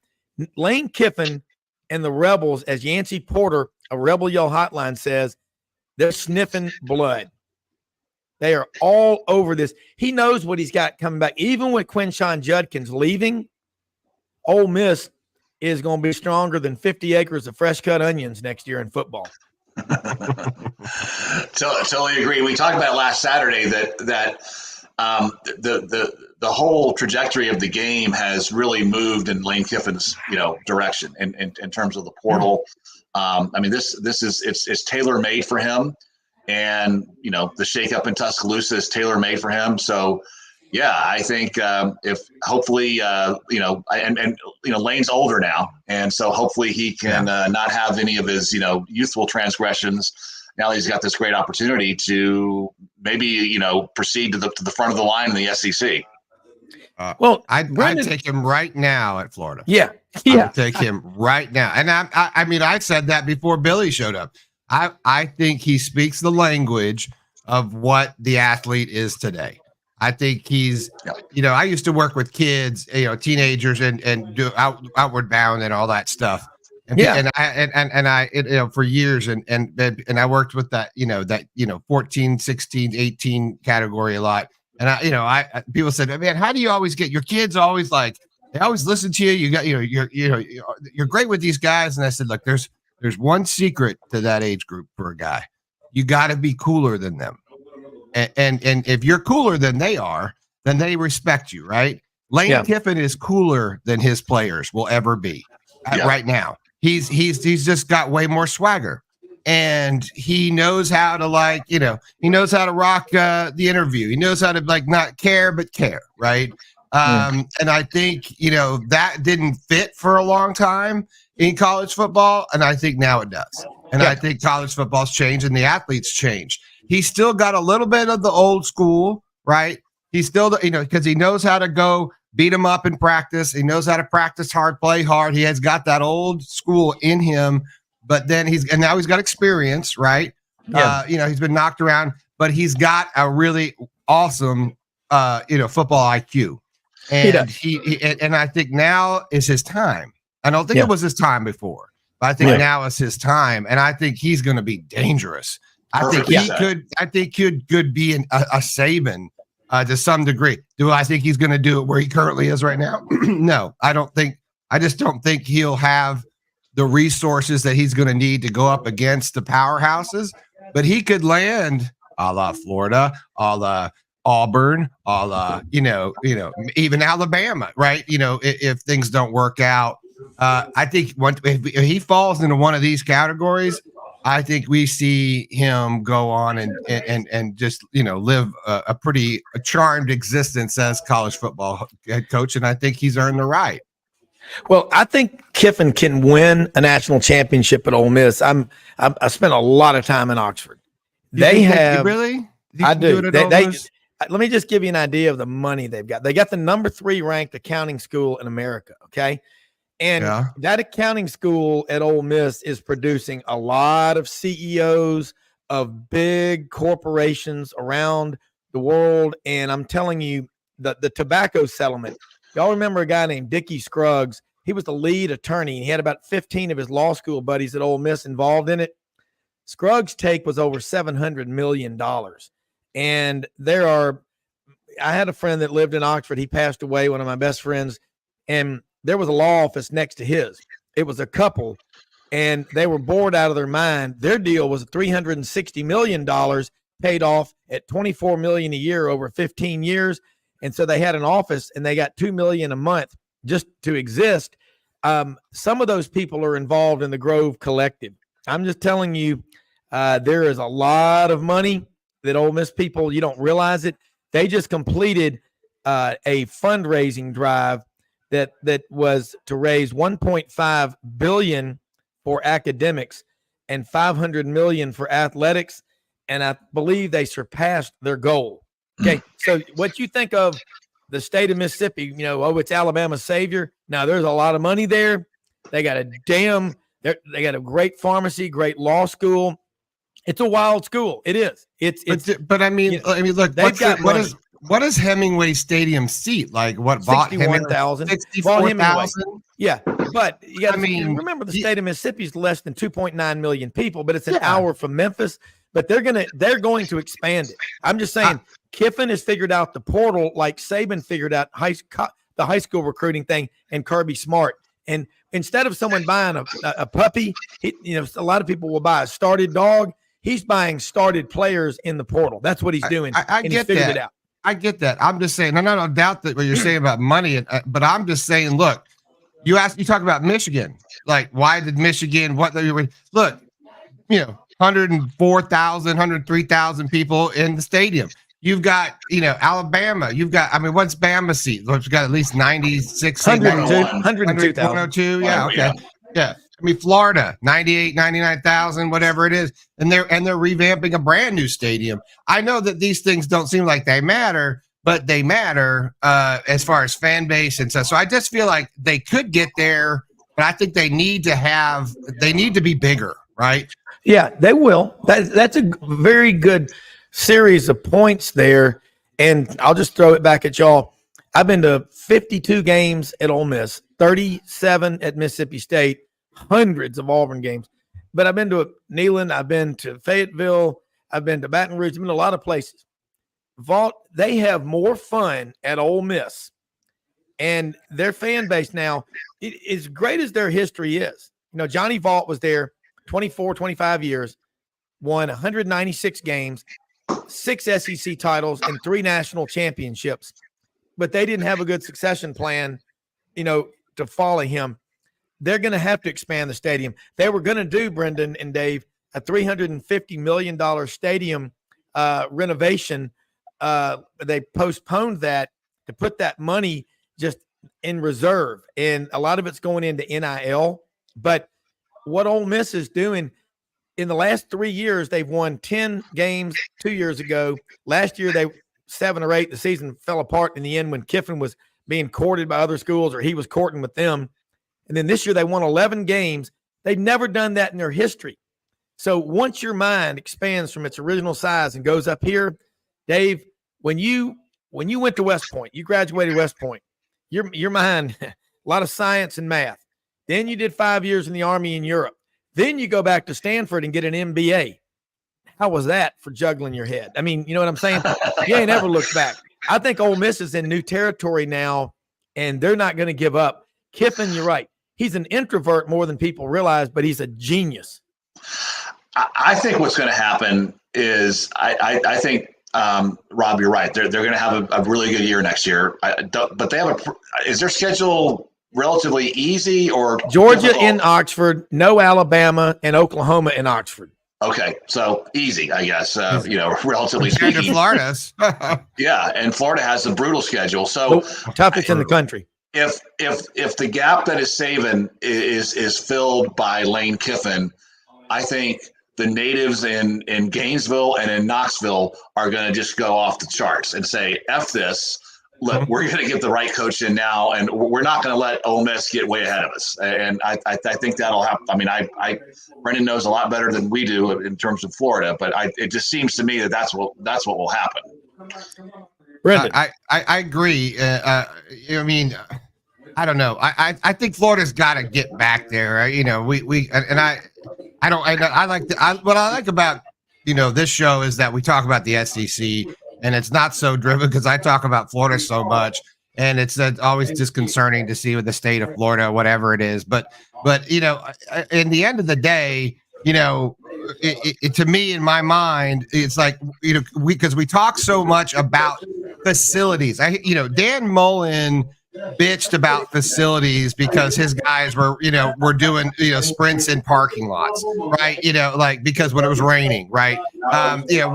Lane Kiffin and the Rebels, as Yancey Porter of Rebel Yell Hotline says, they're sniffing blood. They are all over this. He knows what he's got coming back. Even with Quinshon Judkins leaving, Ole Miss is going to be stronger than 50 acres of fresh cut onions next year in football. Totally agree. We talked about last Saturday that the whole trajectory of the game has really moved in Lane Kiffin's direction in terms of the portal. I mean, this is it's tailor made for him, and the shakeup in Tuscaloosa is tailor made for him. So yeah, I think if hopefully Lane's older now, and so hopefully he can not have any of his youthful transgressions. Now he's got this great opportunity to maybe proceed to the front of the line in the SEC. I'd take him right now at Florida. Yeah. I'd take him right now. And I mean, I said that before Billy showed up. I think he speaks the language of what the athlete is today. I think he's, I used to work with kids, teenagers and do outward bound and all that stuff. And I for years and I worked with that 14, 16, 18 category a lot. And I people said, man, how do you always get your kids always they always listen to you? You got, you're great with these guys. And I said, look, there's one secret to that age group for a guy. You got to be cooler than them. And if you're cooler than they are, then they respect you, right? Lane Kiffin is cooler than his players will ever be right now. He's just got way more swagger, and he knows how to he knows how to rock the interview. He knows how to not care but care, right? And I think that didn't fit for a long time in college football, and I think now it does. And I think college football's changed and the athletes changed. He's still got a little bit of the old school, right? He's still, because he knows how to go beat him up in practice. He knows how to practice hard, play hard. He has got that old school in him, but then now he's got experience, right? Yeah. He's been knocked around, but he's got a really awesome, football IQ. And and I think now is his time. I don't think it was his time before, but I think now is his time. And I think he's going to be dangerous. I think he could be a Saban to some degree. Do I think he's going to do it where he currently is right now? No, I don't think. I just don't think he'll have the resources that he's going to need to go up against the powerhouses. But he could land a la Florida, a la Auburn, a la even Alabama, right? If things don't work out, I think if he falls into one of these categories, I think we see him go on and just live a pretty charmed existence as college football head coach, and I think he's earned the right. Well, I think Kiffin can win a national championship at Ole Miss. I spent a lot of time in Oxford. They have really. I do. Let me just give you an idea of the money they've got. They got the number 3 ranked accounting school in America. Okay. And that accounting school at Ole Miss is producing a lot of CEOs of big corporations around the world. And I'm telling you, the tobacco settlement, y'all remember a guy named Dickie Scruggs? He was the lead attorney, and he had about 15 of his law school buddies at Ole Miss involved in it. Scruggs' take was over $700 million. And I had a friend that lived in Oxford. He passed away, one of my best friends, and there was a law office next to his. It was a couple, and they were bored out of their mind. Their deal was $360 million paid off at $24 million a year over 15 years. And so they had an office, and they got $2 million a month just to exist. Some of those people are involved in the Grove Collective. I'm just telling you, there is a lot of money that Ole Miss people, you don't realize it. They just completed a fundraising drive that was to raise $1.5 billion for academics and $500 million for athletics, and I believe they surpassed their goal. Okay, so what you think of the state of Mississippi, it's Alabama's savior. Now, there's a lot of money there. They got they got a great pharmacy, great law school. It's a wild school. It is. But I mean, look, what does Hemingway Stadium seat? Like what bought 61,000? 64,000? Yeah, but you got to remember the state of Mississippi is less than 2.9 million people, but it's an hour from Memphis. But they're going to expand it. I'm just saying, Kiffin has figured out the portal like Saban figured out the high school recruiting thing, and Kirby Smart. And instead of someone buying a puppy, a lot of people will buy a started dog. He's buying started players in the portal. That's what he's doing. I get that. It out. I get that. I'm just saying. I don't doubt that what you're saying about money, but I'm just saying. Look, you talk about Michigan. Like, why did Michigan? Look, 104,000, 103,000 people in the stadium. You've got, Alabama. You've got, what's Bama seat? You've got at least 96, 102. Yeah, okay. Yeah. Florida, 98, 99,000, whatever it is. And they're revamping a brand new stadium. I know that these things don't seem like they matter, but they matter as far as fan base and stuff. So I just feel like they could get there, but I think they need to be bigger, right? Yeah, they will. That's a very good series of points there. And I'll just throw it back at y'all. I've been to 52 games at Ole Miss, 37 at Mississippi State, hundreds of Auburn games. But I've been to Neyland, I've been to Fayetteville, I've been to Baton Rouge, I've been to a lot of places. They have more fun at Ole Miss. And their fan base now, as great as their history is, Johnny Vaught was there 24, 25 years, won 196 games, 6 SEC titles, and 3 national championships. But they didn't have a good succession plan, to follow him. They're going to have to expand the stadium. They were going to do, Brenden and Dave, a $350 million stadium renovation. They postponed that to put that money just in reserve. And a lot of it's going into NIL. But what Ole Miss is doing in the last 3 years, they've won 10 games 2 years ago. Last year, they 7 or 8. The season fell apart in the end when Kiffin was being courted by other schools or he was courting with them. And then this year they won 11 games. They've never done that in their history. So once your mind expands from its original size and goes up here, Dave, when you went to West Point, you graduated West Point, your mind, a lot of science and math. Then you did 5 years in the Army in Europe. Then you go back to Stanford and get an MBA. How was that for juggling your head? You know what I'm saying? You ain't ever looked back. I think Ole Miss is in new territory now, and they're not going to give up. Kiffin, you're right. He's an introvert more than people realize, but he's a genius. I think what's going to happen is I think, Rob, you're right. They're going to have a really good year next year. But they have is their schedule relatively easy or Georgia difficult? in Oxford, no Alabama, and Oklahoma in Oxford. Okay, so easy, I guess. Relatively Compared speaking. to Florida's. Yeah, and Florida has a brutal schedule. So toughest in the country. If the gap that is Saban is filled by Lane Kiffin, I think the natives in Gainesville and in Knoxville are going to just go off the charts and say, F this. Look, we're going to get the right coach in now, and we're not going to let Ole Miss get way ahead of us. And I think that'll happen. Brenden knows a lot better than we do in terms of Florida, but it just seems to me that's what will happen. Brenden, I agree. I don't know. I think Florida's got to get back there. What I like about this show is that we talk about the SEC. And it's not so driven because I talk about Florida so much, and it's always disconcerting to see with the state of Florida, whatever it is. But in the end of the day, to me, in my mind, it's like because we talk so much about facilities. Dan Mullen bitched about facilities because his guys were doing sprints in parking lots, right? Like because when it was raining, right?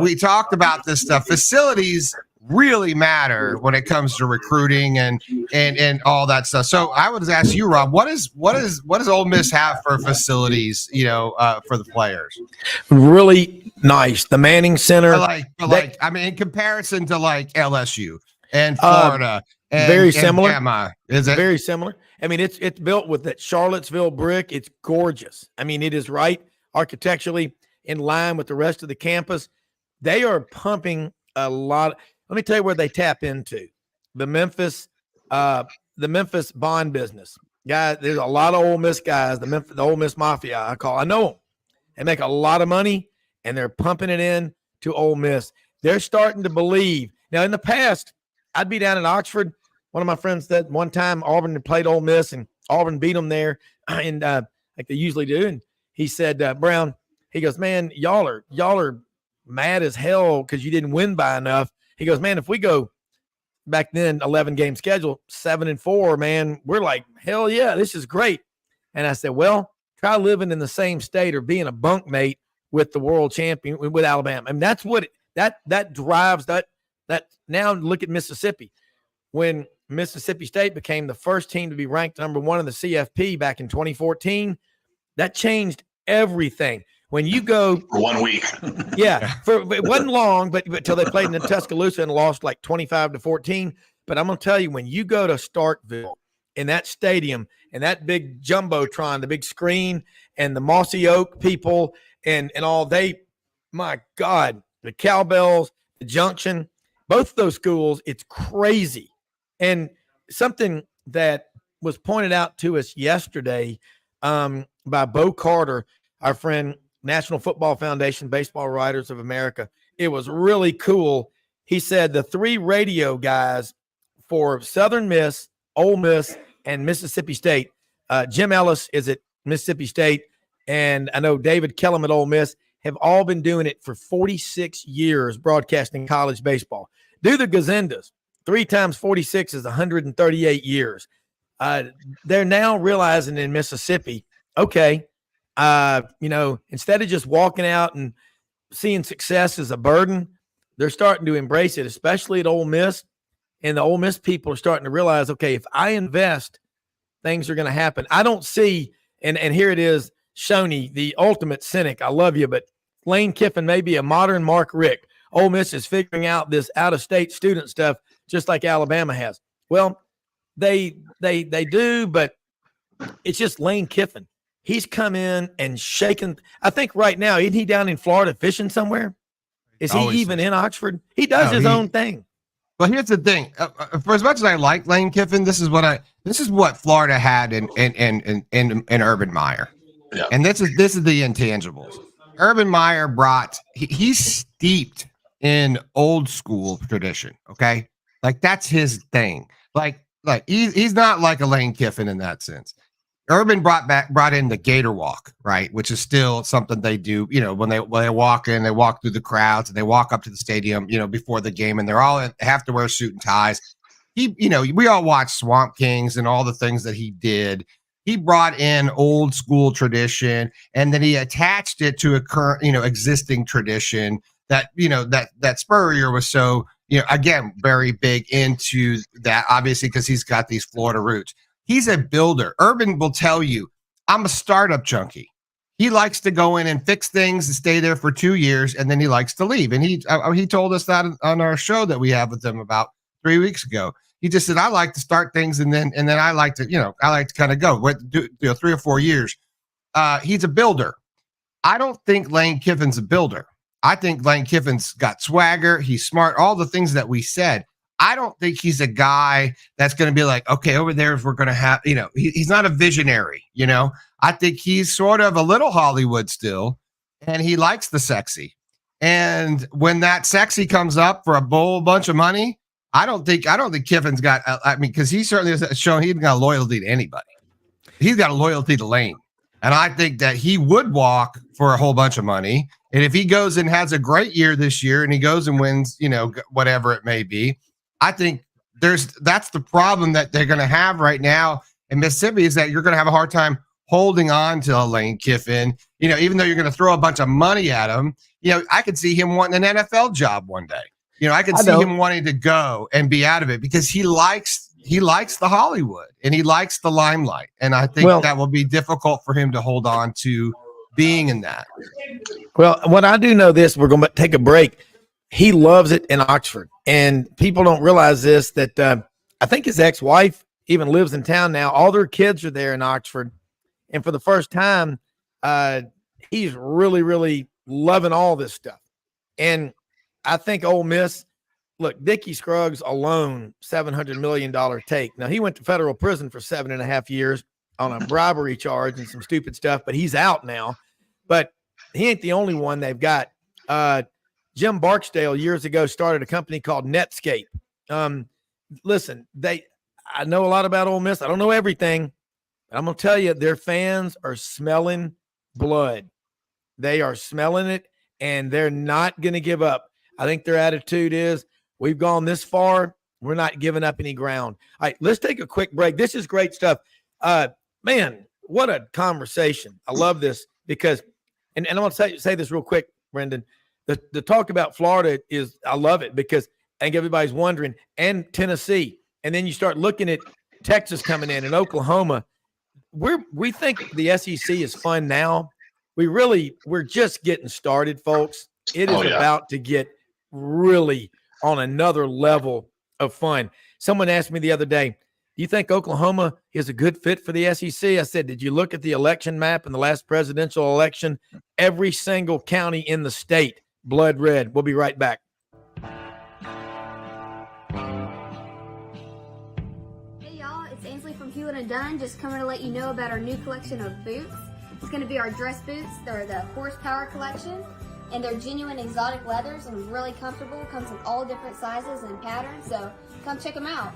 We talked about this stuff. Facilities really matter when it comes to recruiting and all that stuff. So I would ask you, Rob, what does Ole Miss have for facilities, for the players? Really nice. The Manning Center. In comparison to like LSU and Florida, very similar. Bama, is it very similar? I mean, it's built with that Charlottesville brick. It's gorgeous. I mean, it is right architecturally in line with the rest of the campus. They are pumping a lot. Let me tell you where they tap into the Memphis bond business. Guys, there's a lot of Ole Miss guys. The Ole Miss Mafia, I know them. They make a lot of money, and they're pumping it in to Ole Miss. They're starting to believe. Now, in the past, I'd be down in Oxford. One of my friends said one time Auburn had played Ole Miss, and Auburn beat them there, and like they usually do. And he said, Browne, he goes, man, y'all are mad as hell because you didn't win by enough. He goes, man, if we go back then 11-game schedule, 7-4, man, we're like, hell yeah, this is great. And I said, well, try living in the same state or being a bunkmate with the world champion with Alabama. I mean, that's what that drives that. Now look at Mississippi. When Mississippi State became the first team to be ranked number 1 in the CFP back in 2014, that changed everything. When you go for 1 week, it wasn't long, but till they played in Tuscaloosa and lost like 25-14. But I'm gonna tell you, when you go to Starkville in that stadium and that big jumbotron, the big screen, and the Mossy Oak people and all, my God, the cowbells, the Junction, both of those schools, it's crazy. And something that was pointed out to us yesterday by Bo Carter, our friend, National Football Foundation, Baseball Writers of America. It was really cool. He said the 3 radio guys for Southern Miss, Ole Miss, and Mississippi State. Jim Ellis is at Mississippi State, and I know David Kellum at Ole Miss, have all been doing it for 46 years broadcasting college baseball. Do the Gazendas. 3 times 46 is 138 years. They're now realizing in Mississippi, okay, instead of just walking out and seeing success as a burden, they're starting to embrace it, especially at Ole Miss. And the Ole Miss people are starting to realize, okay, if I invest, things are going to happen. I don't see, and here it is, Shoney, the ultimate cynic. I love you, but Lane Kiffin may be a modern Mark Richt. Ole Miss is figuring out this out-of-state student stuff just like Alabama has. Well, they do, but it's just Lane Kiffin. He's come in and shaken. I think right now, isn't he down in Florida fishing somewhere? Is he even in Oxford? He does his own thing. Well, here's the thing. For as much as I like Lane Kiffin, this is what Florida had in Urban Meyer. Yeah. And this is the intangibles. Urban Meyer he's steeped in old school tradition. Okay. Like that's his thing. Like he's not like a Lane Kiffin in that sense. Urban brought in the Gator walk, right? Which is still something they do, when they walk in, they walk through the crowds and they walk up to the stadium, before the game, and they're all have to wear suit and ties. We all watch Swamp Kings and all the things that he did. He brought in old school tradition, and then he attached it to a current, existing tradition that, that Spurrier was so, again, very big into that, obviously, because he's got these Florida roots. He's a builder. Urban will tell you, I'm a startup junkie. He likes to go in and fix things and stay there for 2 years, and then he likes to leave. And he told us that on our show that we have with him about 3 weeks ago. He just said, I like to start things and then I like to, kind of go 3 or 4 years. He's a builder. I don't think Lane Kiffin's a builder. I think Lane Kiffin's got swagger. He's smart. All the things that we said. I don't think he's a guy that's going to be like, okay, over there, if we're going to have, he's not a visionary, I think he's sort of a little Hollywood still, and he likes the sexy. And when that sexy comes up for a bunch of money, I don't think Kiffin's got, because he certainly has shown he's got loyalty to anybody. He's got a loyalty to Lane. And I think that he would walk for a whole bunch of money. And if he goes and has a great year this year and he goes and wins, whatever it may be, I think that's the problem that they're going to have right now in Mississippi, is that you're going to have a hard time holding on to Lane Kiffin. Even though you're going to throw a bunch of money at him, I could see him wanting an NFL job one day. I could see him wanting to go and be out of it because he likes the Hollywood and he likes the limelight. And I think that will be difficult for him to hold on to being in that. Well, what I do know this, we're going to take a break. He loves it in Oxford, and people don't realize this, that I think his ex-wife even lives in town now. All their kids are there in Oxford. And for the first time, he's really, really loving all this stuff. And I think Ole Miss, look, Dickie Scruggs alone, $700 million take. Now, he went to federal prison for 7.5 years on a bribery charge and some stupid stuff, but he's out now. But he ain't the only one they've got. Jim Barksdale years ago started a company called Netscape. Listen, I know a lot about Ole Miss. I don't know everything. I'm going to tell you, their fans are smelling blood. They are smelling it, and they're not going to give up. I think their attitude is, we've gone this far. We're not giving up any ground. All right, let's take a quick break. This is great stuff. Man, what a conversation. I love this because, and I want to say this real quick, Brenden. The talk about Florida is, I love it because I think everybody's wondering, and Tennessee. And then you start looking at Texas coming in and Oklahoma. We think the SEC is fun now. We're just getting started, folks. It is about to get really on another level of fun. Someone asked me the other day, do you think Oklahoma is a good fit for the SEC? I said, did you look at the election map in the last presidential election? Every single county in the state, blood red. We'll be right back. From Dunn, just coming to let you know about our new collection of boots. It's going to be our dress boots. They're the horsepower collection, and they're genuine exotic leathers and really comfortable. Comes in all different sizes and patterns, so come check them out.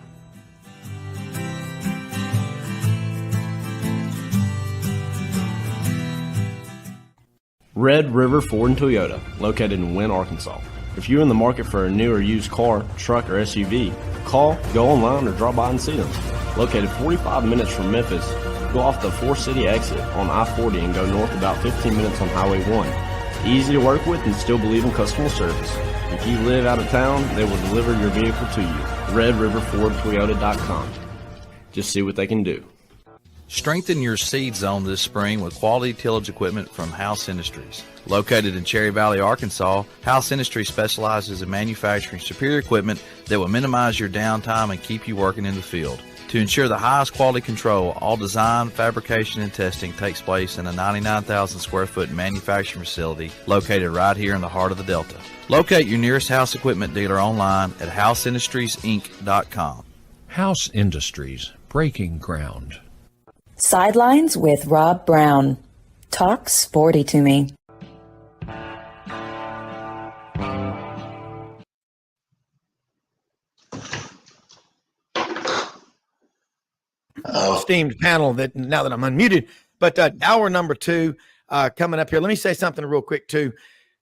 Red River Ford and Toyota, located in Wynne, Arkansas. If you're in the market for a new or used car, truck, or SUV, call, go online, or drop by and see them. Located 45 minutes from Memphis, go off the 4-city exit on I-40 and go north about 15 minutes on Highway 1. Easy to work with and still believe in customer service. If you live out of town, they will deliver your vehicle to you. RedRiverFordToyota.com. Just see what they can do. Strengthen your seed zone this spring with quality tillage equipment from House Industries. Located in Cherry Valley, Arkansas, House Industries specializes in manufacturing superior equipment that will minimize your downtime and keep you working in the field. To ensure the highest quality control, all design, fabrication, and testing takes place in a 99,000 square foot manufacturing facility located right here in the heart of the Delta. Locate your nearest House equipment dealer online at houseindustriesinc.com. House Industries, breaking ground. Sidelines with Rob Browne. Talk sporty to me. Esteemed panel, that now that I'm unmuted, but hour number 2 coming up here. Let me say something real quick too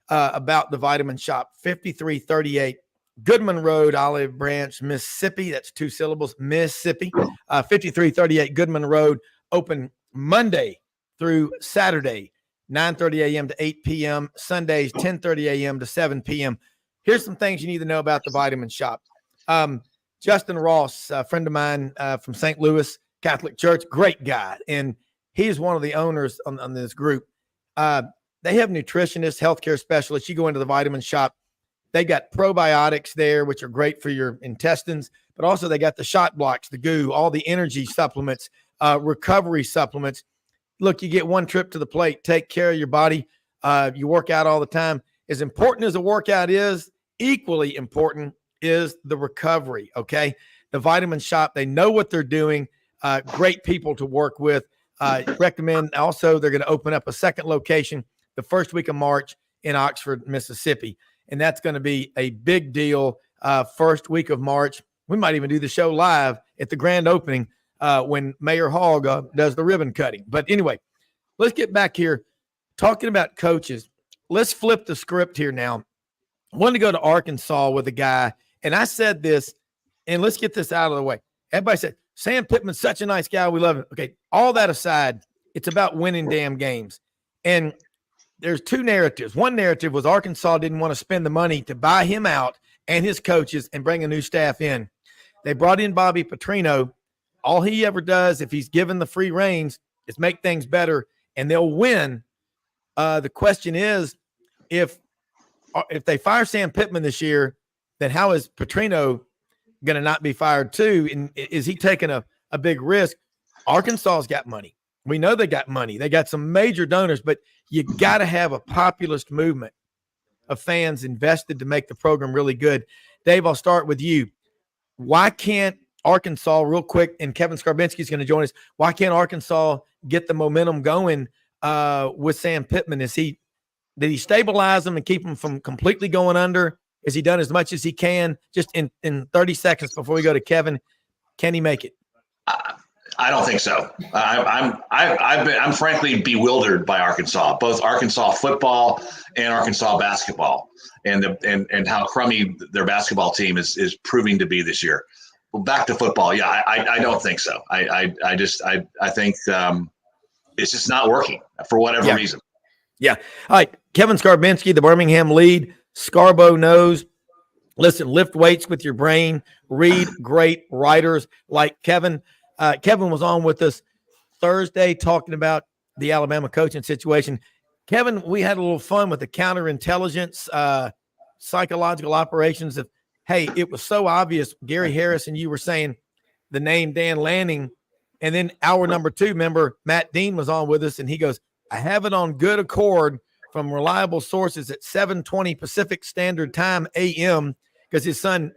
about the Vitamin Shop. 5338 Goodman Road, Olive Branch, Mississippi. That's 2 syllables, Mississippi. 5338 Goodman Road, open Monday through Saturday, 9:30 a.m. to 8 p.m. Sundays, 10:30 a.m. to 7 p.m. Here's some things you need to know about the Vitamin Shop. Justin Ross, a friend of mine from St. Louis Catholic Church, great guy. And he's one of the owners on this group. They have nutritionists, healthcare specialists. You go into the Vitamin Shop, they got probiotics there, which are great for your intestines, but also they got the shot blocks, the goo, all the energy supplements, recovery supplements. Look, you get one trip to the plate, take care of your body. You work out all the time. As important as a workout is, equally important is the recovery, okay? The Vitamin Shop, they know what they're doing. Great people to work with. Recommend also they're going to open up a second location the first week of March in Oxford, Mississippi. And that's going to be a big deal first week of March. We might even do the show live at the grand opening when Mayor Hogg does the ribbon cutting. But anyway, let's get back here talking about coaches. Let's flip the script here now. I wanted to go to Arkansas with a guy, and I said this and let's get this out of the way. Everybody said, Sam Pittman's such a nice guy. We love him. Okay, all that aside, it's about winning damn games. And there's two narratives. One narrative was Arkansas didn't want to spend the money to buy him out and his coaches and bring a new staff in. They brought in Bobby Petrino. All he ever does, if he's given the free reins, is make things better, and they'll win. The question is, if they fire Sam Pittman this year, then how is Petrino going to not be fired too? And is he taking a big risk? Arkansas's got money. We know they got money. They got some major donors, but you got to have a populist movement of fans invested to make the program really good. Dave, I'll start with you. Why can't Arkansas, real quick, and Kevin Scarbinsky is going to join us, why can't Arkansas get the momentum going with Sam Pittman? Did he stabilize them and keep them from completely going under? Has he done as much as he can? Just in 30 seconds before we go to Kevin, can he make it? I don't think so. I'm frankly bewildered by Arkansas, both Arkansas football and Arkansas basketball, and how crummy their basketball team is proving to be this year. Well, back to football. Yeah, I don't think so. I think it's just not working for whatever reason. Yeah. All right. Kevin Scarbinsky, the Birmingham lead. Scarbo knows. Listen, lift weights with your brain. Read great writers like Kevin. Kevin was on with us Thursday talking about the Alabama coaching situation. Kevin, we had a little fun with the counterintelligence, psychological operations of, hey, it was so obvious. Gary Harris and you were saying the name Dan Lanning. And then hour number 2, member Matt Dean was on with us, and he goes, I have it on good accord from reliable sources at 7:20 Pacific Standard Time a.m. because his son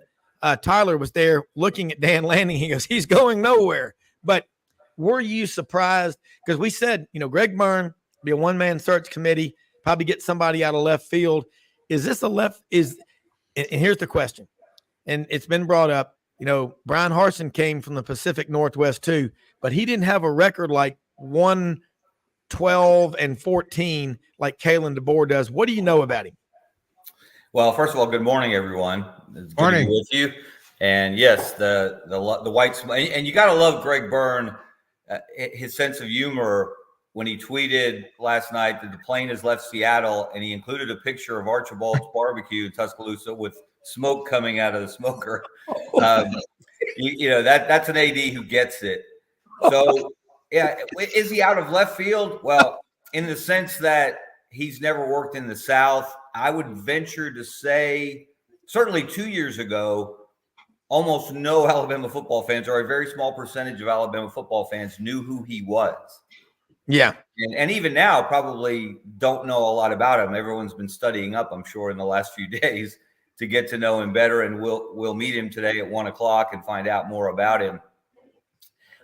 Tyler was there looking at Dan Lanning. He goes, he's going nowhere. But were you surprised? Because we said, Greg Birne, be a one-man search committee, probably get somebody out of left field. Is this and here's the question, and it's been brought up, Brian Harsin came from the Pacific Northwest too, but he didn't have a record like 1-12-14 like Kalen DeBoer does. What do you know about him? Well, first of all, good morning, everyone. It's good Morning. to be with you. And yes, the white smoke, and you got to love Greg Birne, his sense of humor when he tweeted last night that the plane has left Seattle, and he included a picture of Archibald's barbecue in Tuscaloosa with smoke coming out of the smoker. That's an AD who gets it. So, yeah, is he out of left field? Well, in the sense that he's never worked in the South, I would venture to say certainly 2 years ago, almost no Alabama football fans, or a very small percentage of Alabama football fans, knew who he was. Yeah. And even now probably don't know a lot about him. Everyone's been studying up, I'm sure, in the last few days to get to know him better. And we'll meet him today at 1:00 and find out more about him.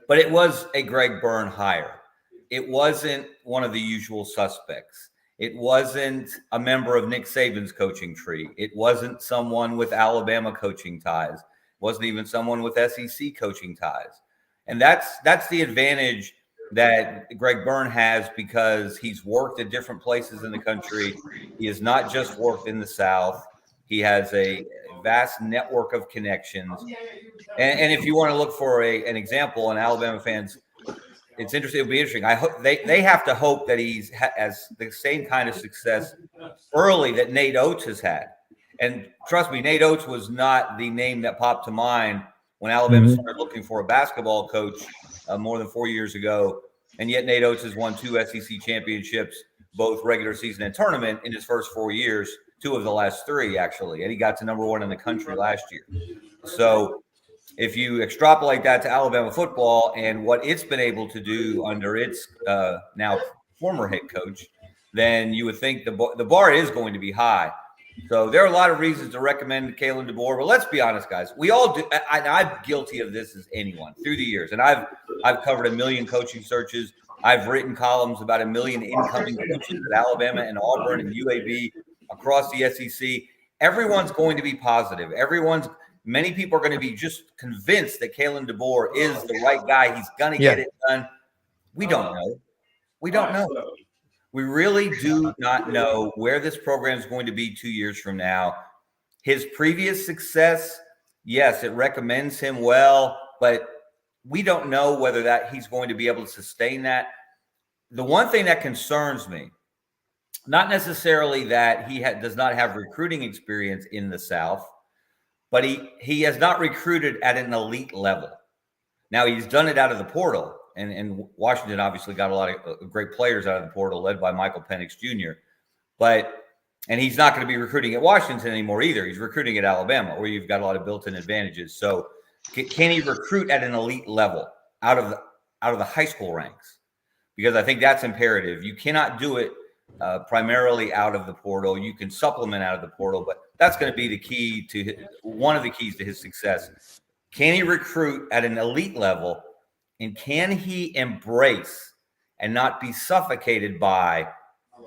But it was a Greg Birne hire. It wasn't one of the usual suspects. It wasn't a member of Nick Saban's coaching tree. It wasn't someone with Alabama coaching ties. It wasn't even someone with SEC coaching ties. And that's the advantage that Greg Birne has, because he's worked at different places in the country. He has not just worked in the South. He has a vast network of connections. And if you want to look for an example, and Alabama fans, it's interesting. It'll be interesting. I hope they have to hope that has the same kind of success early that Nate Oates has had. And trust me, Nate Oates was not the name that popped to mind when Alabama started looking for a basketball coach more than 4 years ago. And yet Nate Oates has won 2 SEC championships, both regular season and tournament, in his first 4 years, 2 of the last 3, actually. And he got to number 1 in the country last year. So if you extrapolate that to Alabama football and what it's been able to do under its now former head coach, then you would think the bar is going to be high. So there are a lot of reasons to recommend Kalen DeBoer. But let's be honest, guys. We all do. I'm guilty of this as anyone through the years. And I've covered a million coaching searches. I've written columns about a million incoming coaches at Alabama and Auburn and UAB across the SEC. Everyone's going to be positive. Many people are going to be just convinced that Kalen DeBoer is the right guy. He's going to get it done. We don't know. We don't know. We really do not know where this program is going to be 2 years from now. His previous success Yes, it recommends him well, but we don't know whether that he's going to be able to sustain that. The one thing that concerns me, not necessarily that he does not have recruiting experience in the South, but he has not recruited at an elite level. Now, he's done it out of the portal, and Washington obviously got a lot of great players out of the portal, led by Michael Penix Jr. And he's not going to be recruiting at Washington anymore either. He's recruiting at Alabama, where you've got a lot of built-in advantages. So can he recruit at an elite level out of the high school ranks? Because I think that's imperative. You cannot do it primarily out of the portal. You can supplement out of the portal, but that's going to be one of the keys to his success. Can he recruit at an elite level, and can he embrace and not be suffocated by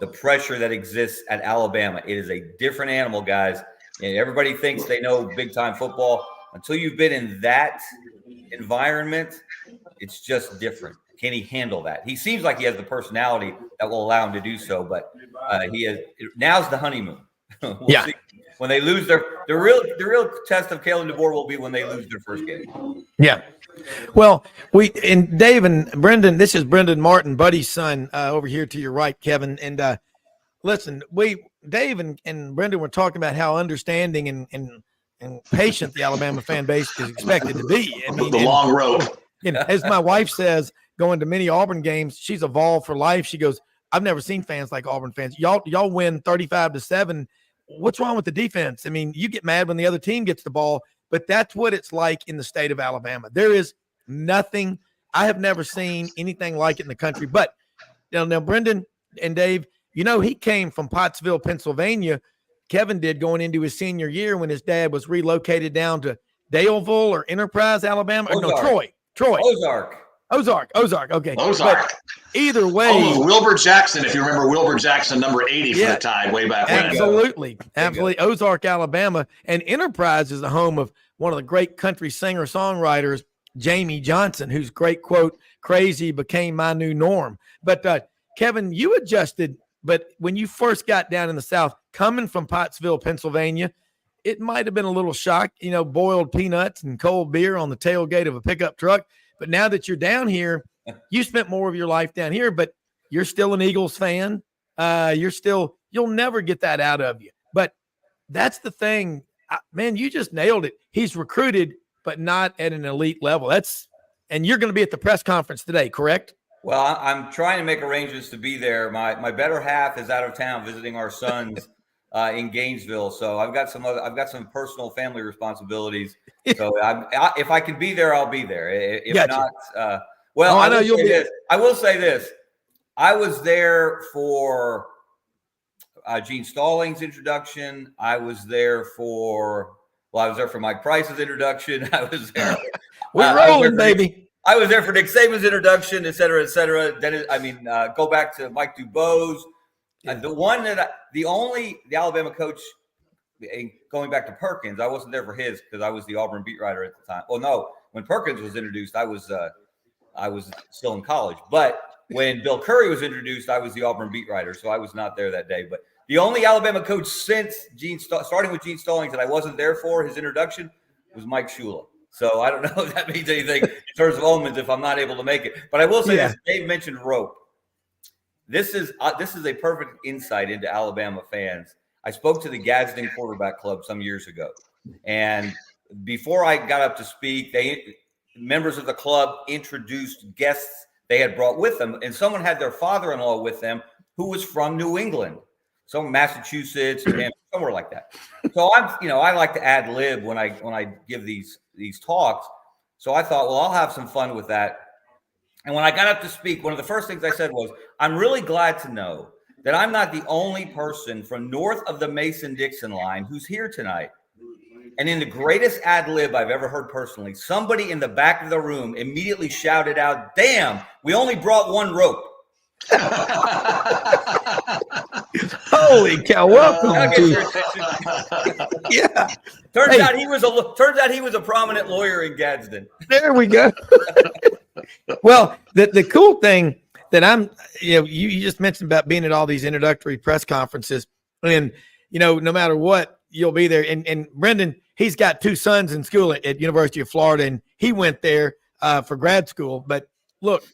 the pressure that exists at Alabama? It is a different animal, guys. And everybody thinks they know big-time football. Until you've been in that environment, it's just different. Can he handle that? He seems like he has the personality that will allow him to do so, but now's the honeymoon. We'll see. When they lose the real test of Kalen DeBoer will be when they lose their first game. Yeah. Well, Dave and Brenden, this is Brenden Martin, Buddy's son, over here to your right, Kevin. And listen, Dave and Brenden were talking about how understanding and patient the Alabama fan base is expected to be. I mean, the long rope. As my wife says, going to many Auburn games, she's evolved for life. She goes, I've never seen fans like Auburn fans. Y'all win 35-7. What's wrong with the defense? I mean, you get mad when the other team gets the ball, but that's what it's like in the state of Alabama. There is nothing. I have never seen anything like it in the country. But now Brenden and Dave, he came from Pottsville, Pennsylvania. Kevin did going into his senior year when his dad was relocated down to Daleville or Enterprise, Alabama. Troy. Ozark. Okay. Ozark. But either way. Oh, Wilbur Jackson, if you remember Wilbur Jackson, number 80 for the Tide way back when. Absolutely. Ozark, Alabama. And Enterprise is the home of one of the great country singer-songwriters, Jamie Johnson, whose great quote, "Crazy became my new norm." But Kevin, you adjusted, but when you first got down in the South, coming from Pottsville, Pennsylvania, it might have been a little shock, boiled peanuts and cold beer on the tailgate of a pickup truck. But now that you're down here, you spent more of your life down here, but you're still an Eagles fan. You'll never get that out of you. But that's the thing, man, you just nailed it. He's recruited, but not at an elite level. And you're going to be at the press conference today, correct? Well, I'm trying to make arrangements to be there. My better half is out of town visiting our sons in Gainesville, so I've got some personal family responsibilities. So if I can be there, I'll be there. If not, I know you'll be there. I will say this: I was there for Gene Stallings' introduction. I was there for Mike Price's introduction. I was there. We're rolling, baby. I was there for Nick Saban's introduction, et cetera, et cetera. Go back to Mike Dubose. The Alabama coach, going back to Perkins, I wasn't there for his because I was the Auburn beat writer at the time. Well, no, when Perkins was introduced, I was still in college. But when Bill Curry was introduced, I was the Auburn beat writer, so I was not there that day. But the only Alabama coach since starting with Gene Stallings that I wasn't there for his introduction was Mike Shula. So I don't know if that means anything in terms of omens if I'm not able to make it. But I will say this: Dave mentioned rope. This is a perfect insight into Alabama fans. I spoke to the Gadsden Quarterback Club some years ago, and before I got up to speak, members of the club introduced guests they had brought with them, and someone had their father-in-law with them who was from New England, some Massachusetts, somewhere like that. So I like to ad lib when I give these talks. So I thought, well, I'll have some fun with that. And when I got up to speak, one of the first things I said was, I'm really glad to know that I'm not the only person from north of the Mason-Dixon line who's here tonight. And in the greatest ad lib I've ever heard personally, somebody in the back of the room immediately shouted out, "Damn, we only brought one rope." Holy cow! Welcome. Yeah. Turns out he was a prominent lawyer in Gadsden. There we go. Well, the cool thing that you just mentioned about being at all these introductory press conferences, and no matter what, you'll be there. And Brenden, he's got 2 sons in school at University of Florida, and he went there for grad school. But look,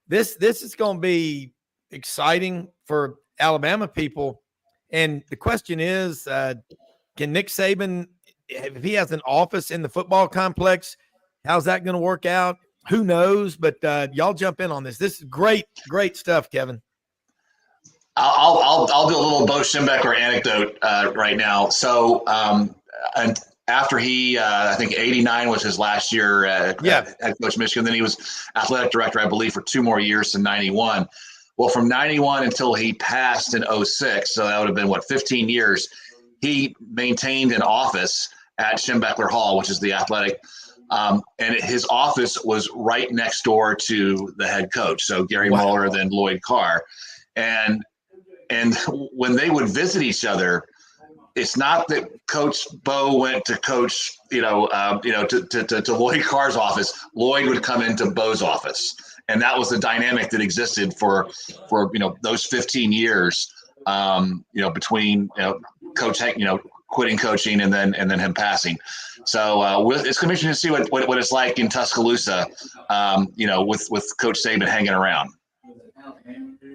this is going to be exciting for Alabama people. And the question is, can Nick Saban, if he has an office in the football complex, how's that going to work out? Who knows? But y'all jump in on this. This is great stuff, Kevin. I'll do a little Bo Schembechler anecdote right now. So and after he, I think 89 was his last year head coach Michigan. Then he was athletic director, I believe, for 2 more years to 91. Well, from 91 until he passed in 06, so that would have been, 15 years, he maintained an office at Schembechler Hall, which is the athletic, and his office was right next door to the head coach. So Gary Mueller, then Lloyd Carr. And when they would visit each other, it's not that Coach Bo went to coach, to Lloyd Carr's office. Lloyd would come into Bo's office. And that was the dynamic that existed for those 15 years, between Coach Hank, quitting coaching and then him passing. So it's going to be interesting to see what it's like in Tuscaloosa, with Coach Saban hanging around.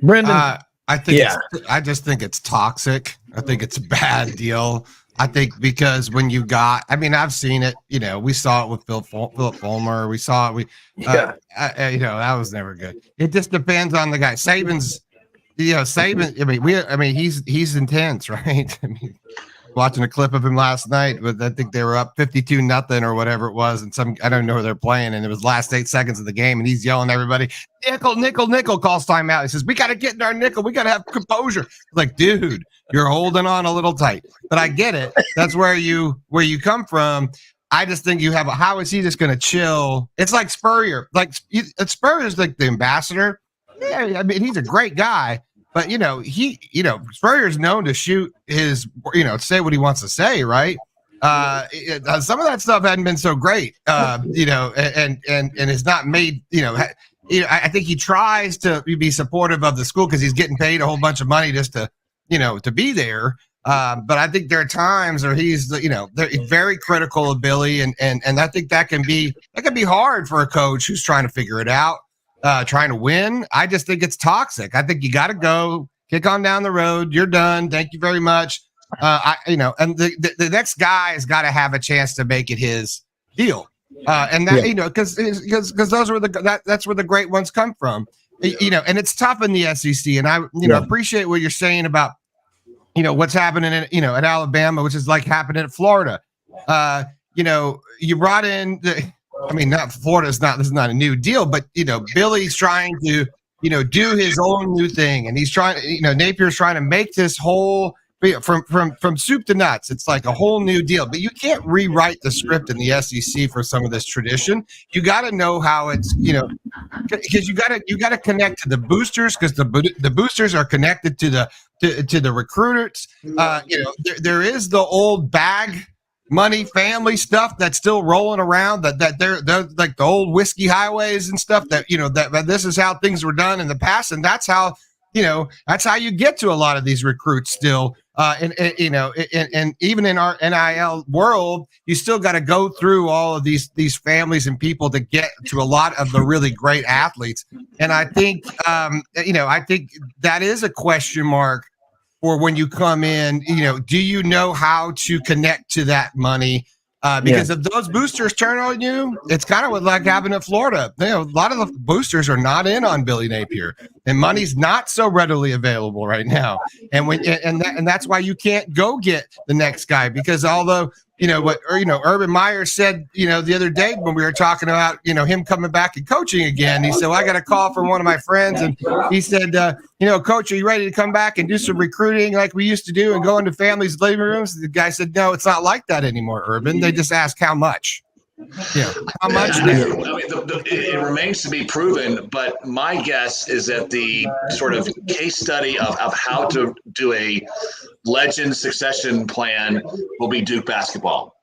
Brenden, I just think it's toxic. I think it's a bad deal. I think because when I've seen it, we saw it with Philip Fulmer. We saw it. That was never good. It just depends on the guy. Saban's, Saban, he's intense, right? I mean, watching a clip of him last night I think they were up 52-0 or whatever it was. And I don't know who they're playing. And it was last 8 seconds of the game. And he's yelling at everybody, nickel, calls timeout. He says, we got to get in our nickel. We got to have composure. Like, dude, you're holding on a little tight, but I get it. That's where you come from. I just think how is he just going to chill? It's like Spurrier. Spurrier's like the ambassador. Yeah, I mean, he's a great guy. But, Spurrier's known to shoot his, say what he wants to say, right? Some of that stuff hadn't been so great, and it's not made, I think he tries to be supportive of the school because he's getting paid a whole bunch of money just to, to be there. But I think there are times where he's, they're very critical of Billy. And I think that can be hard for a coach who's trying to figure it out. Trying to win. I just think it's toxic. I think you got to go kick on down the road. You're done. Thank you very much. And the next guy has got to have a chance to make it his deal. And that, because those were that's where the great ones come from, and it's tough in the SEC. And I, appreciate what you're saying about, what's happening in, at Alabama, which is like happening at Florida. You brought in Florida's this is not a new deal, but Billy's trying to, do his own new thing, and he's trying, Napier's trying to make this whole from soup to nuts. It's like a whole new deal, but you can't rewrite the script in the SEC for some of this tradition. You got to know how it's, because you got to connect to the boosters, because the boosters are connected to the recruiters. There is the old bag money family stuff that's still rolling around, that they're like the old whiskey highways and stuff that that this is how things were done in the past, and that's how you get to a lot of these recruits still, and even in our NIL world, you still got to go through all of these families and people to get to a lot of the really great athletes. And I think I think that is a question mark. Or when you come in, do you know how to connect to that money? Because if those boosters turn on you, it's kind of what like happened at Florida. A lot of the boosters are not in on Billy Napier, and money's not so readily available right now. And that's why you can't go get the next guy, because although Urban Meyer said, the other day when we were talking about, him coming back and coaching again, he said, well, I got a call from one of my friends, and he said, Coach, are you ready to come back and do some recruiting like we used to do and go into families' living rooms? The guy said, no, it's not like that anymore, Urban. They just ask how much. How much? It remains to be proven, but my guess is that the sort of case study of how to do a legend succession plan will be Duke basketball.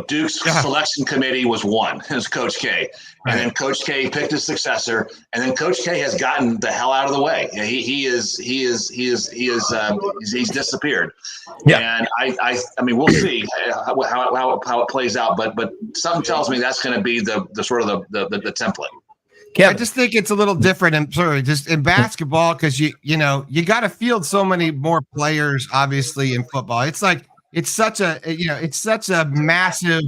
Duke's selection committee was one. It was Coach K, and then Coach K picked his successor, and then Coach K has gotten the hell out of the way. He's disappeared. Yeah. And I mean, we'll see how it plays out, but something tells me that's going to be the sort of the template. Kevin. I just think it's a little different in basketball because you got to field so many more players, obviously, in football. It's such a massive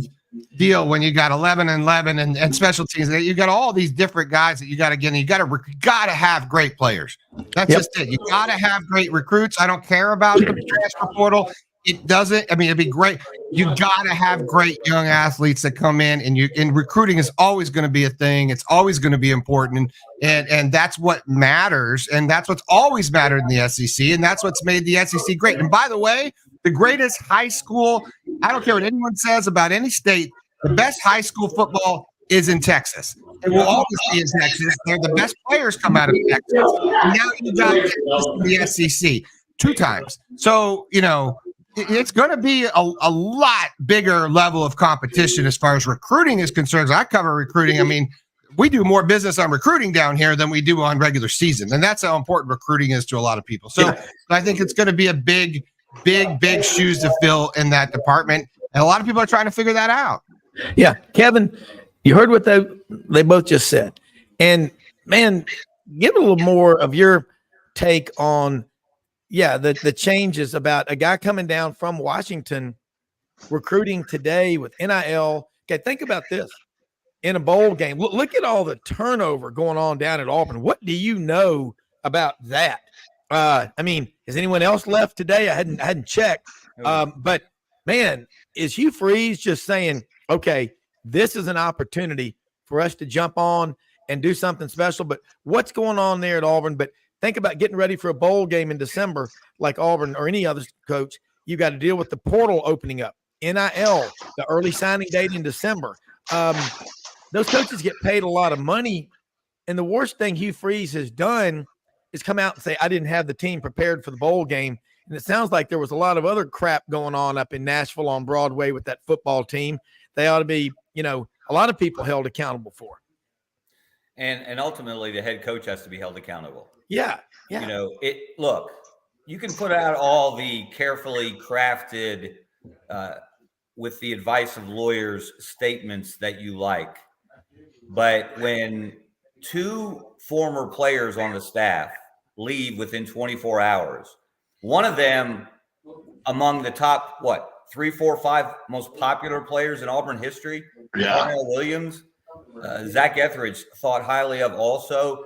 deal when you got 11 and special teams. You got all these different guys that you got to get. And you got to have great players. That's just it. You got to have great recruits. I don't care about the transfer portal. It doesn't. I mean, it'd be great. You got to have great young athletes that come in, and recruiting is always going to be a thing. It's always going to be important, and that's what matters, and that's what's always mattered in the SEC, and that's what's made the SEC great. And by the way, the greatest high school, I don't care what anyone says about any state, the best high school football is in Texas. It will always be in Texas. They're the best players come out of Texas. And now you got Texas in the SEC 2 times. So, it's going to be a lot bigger level of competition as far as recruiting is concerned. I cover recruiting. I mean, we do more business on recruiting down here than we do on regular season. And that's how important recruiting is to a lot of people. So I think it's going to be a big shoes to fill in that department. And a lot of people are trying to figure that out. Yeah. Kevin, you heard what they both just said. And man, give a little more of your take on the changes about a guy coming down from Washington recruiting today with NIL. Okay, think about this. In a bowl game, look at all the turnover going on down at Auburn. What do you know about that? I mean, has anyone else left today? I hadn't checked. But man, is Hugh Freeze just saying, okay, this is an opportunity for us to jump on and do something special? But what's going on there at Auburn? But think about getting ready for a bowl game in December, like Auburn or any other coach. You got to deal with the portal opening up, NIL, the early signing date in December. Those coaches get paid a lot of money. And the worst thing Hugh Freeze has done is come out and say, I didn't have the team prepared for the bowl game. And it sounds like there was a lot of other crap going on up in Nashville on Broadway with that football team. They ought to be, a lot of people held accountable for. And ultimately the head coach has to be held accountable. Yeah. Look, you can put out all the carefully crafted, with the advice of lawyers, statements that you like. But when 2 former players on the staff leave within 24 hours, one of them among the top, 3, 4, 5 most popular players in Auburn history, Darnell Williams, Zach Etheridge thought highly of also.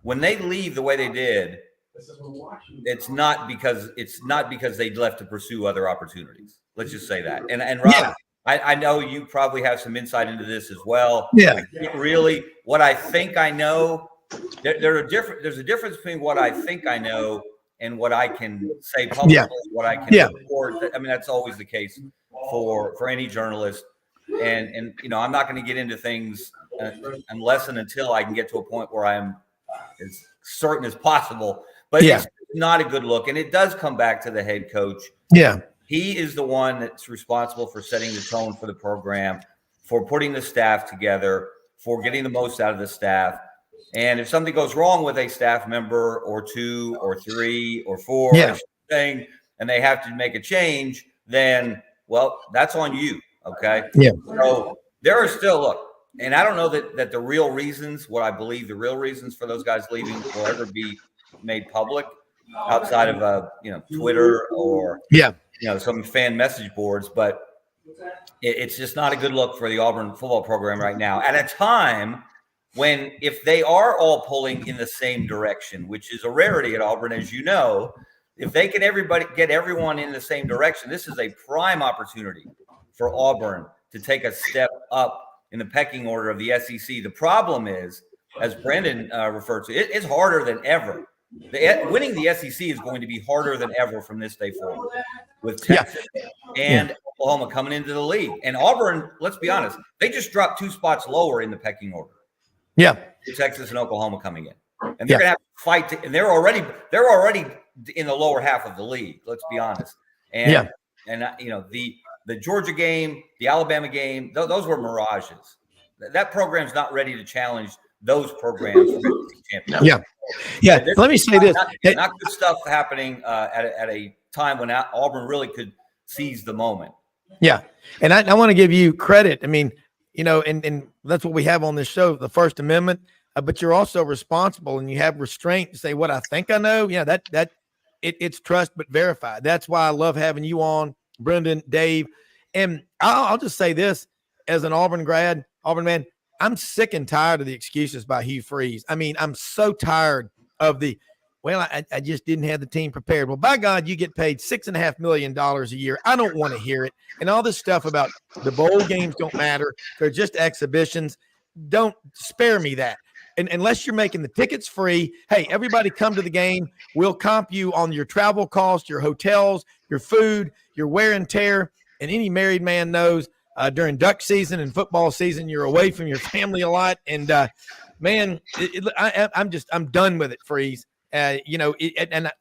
When they leave the way they did, it's not because they left to pursue other opportunities. Let's just say that. And Rob, I know you probably have some insight into this as well. Yeah. Really, what I think I know, there's a difference between what I think I know and what I can say publicly, what I can report. I mean, that's always the case for any journalist. And I'm not going to get into things unless and until I can get to a point where I'm as certain as possible. But it's not a good look. And it does come back to the head coach. Yeah. He is the one that's responsible for setting the tone for the program, for putting the staff together, for getting the most out of the staff. And if something goes wrong with a staff member or 2 or 3 or 4 thing, and they have to make a change, then, that's on you. Okay. Yeah. So there are still, and I don't know that the real reasons, what I believe the real reasons for those guys leaving will ever be made public outside of, Twitter or, some fan message boards, but it's just not a good look for the Auburn football program right now at a time when, if they are all pulling in the same direction, which is a rarity at Auburn, as you know, if they can get everyone in the same direction, this is a prime opportunity for Auburn to take a step up in the pecking order of the SEC. The problem is, as Brenden referred to, it's harder than ever. Winning the SEC is going to be harder than ever from this day forward, with Texas and Oklahoma coming into the league. And Auburn, let's be honest, they just dropped 2 spots lower in the pecking order. Yeah, Texas and Oklahoma coming in, and they're going to have to fight. And they're already in the lower half of the league. Let's be honest. And the the Georgia game, the Alabama game, those were mirages. That program's not ready to challenge those programs for SEC championship. Yeah. Let me say this: not good stuff happening at a time when Auburn really could seize the moment. Yeah, and I want to give you credit. I mean, and that's what we have on this show, the First Amendment. But you're also responsible, and you have restraint to say what I think I know. Yeah, it's trust but verified. That's why I love having you on, Brenden, Dave, and I'll just say this: as an Auburn grad, Auburn man, I'm sick and tired of the excuses by Hugh Freeze. I mean, I'm so tired of I just didn't have the team prepared. Well, by God, you get paid $6.5 million a year. I don't want to hear it. And all this stuff about the bowl games don't matter. They're just exhibitions. Don't spare me that. And unless you're making the tickets free, hey, everybody come to the game. We'll comp you on your travel costs, your hotels, your food, your wear and tear. And any married man knows during duck season and football season, you're away from your family a lot. And, man, I'm done with it, Freeze. And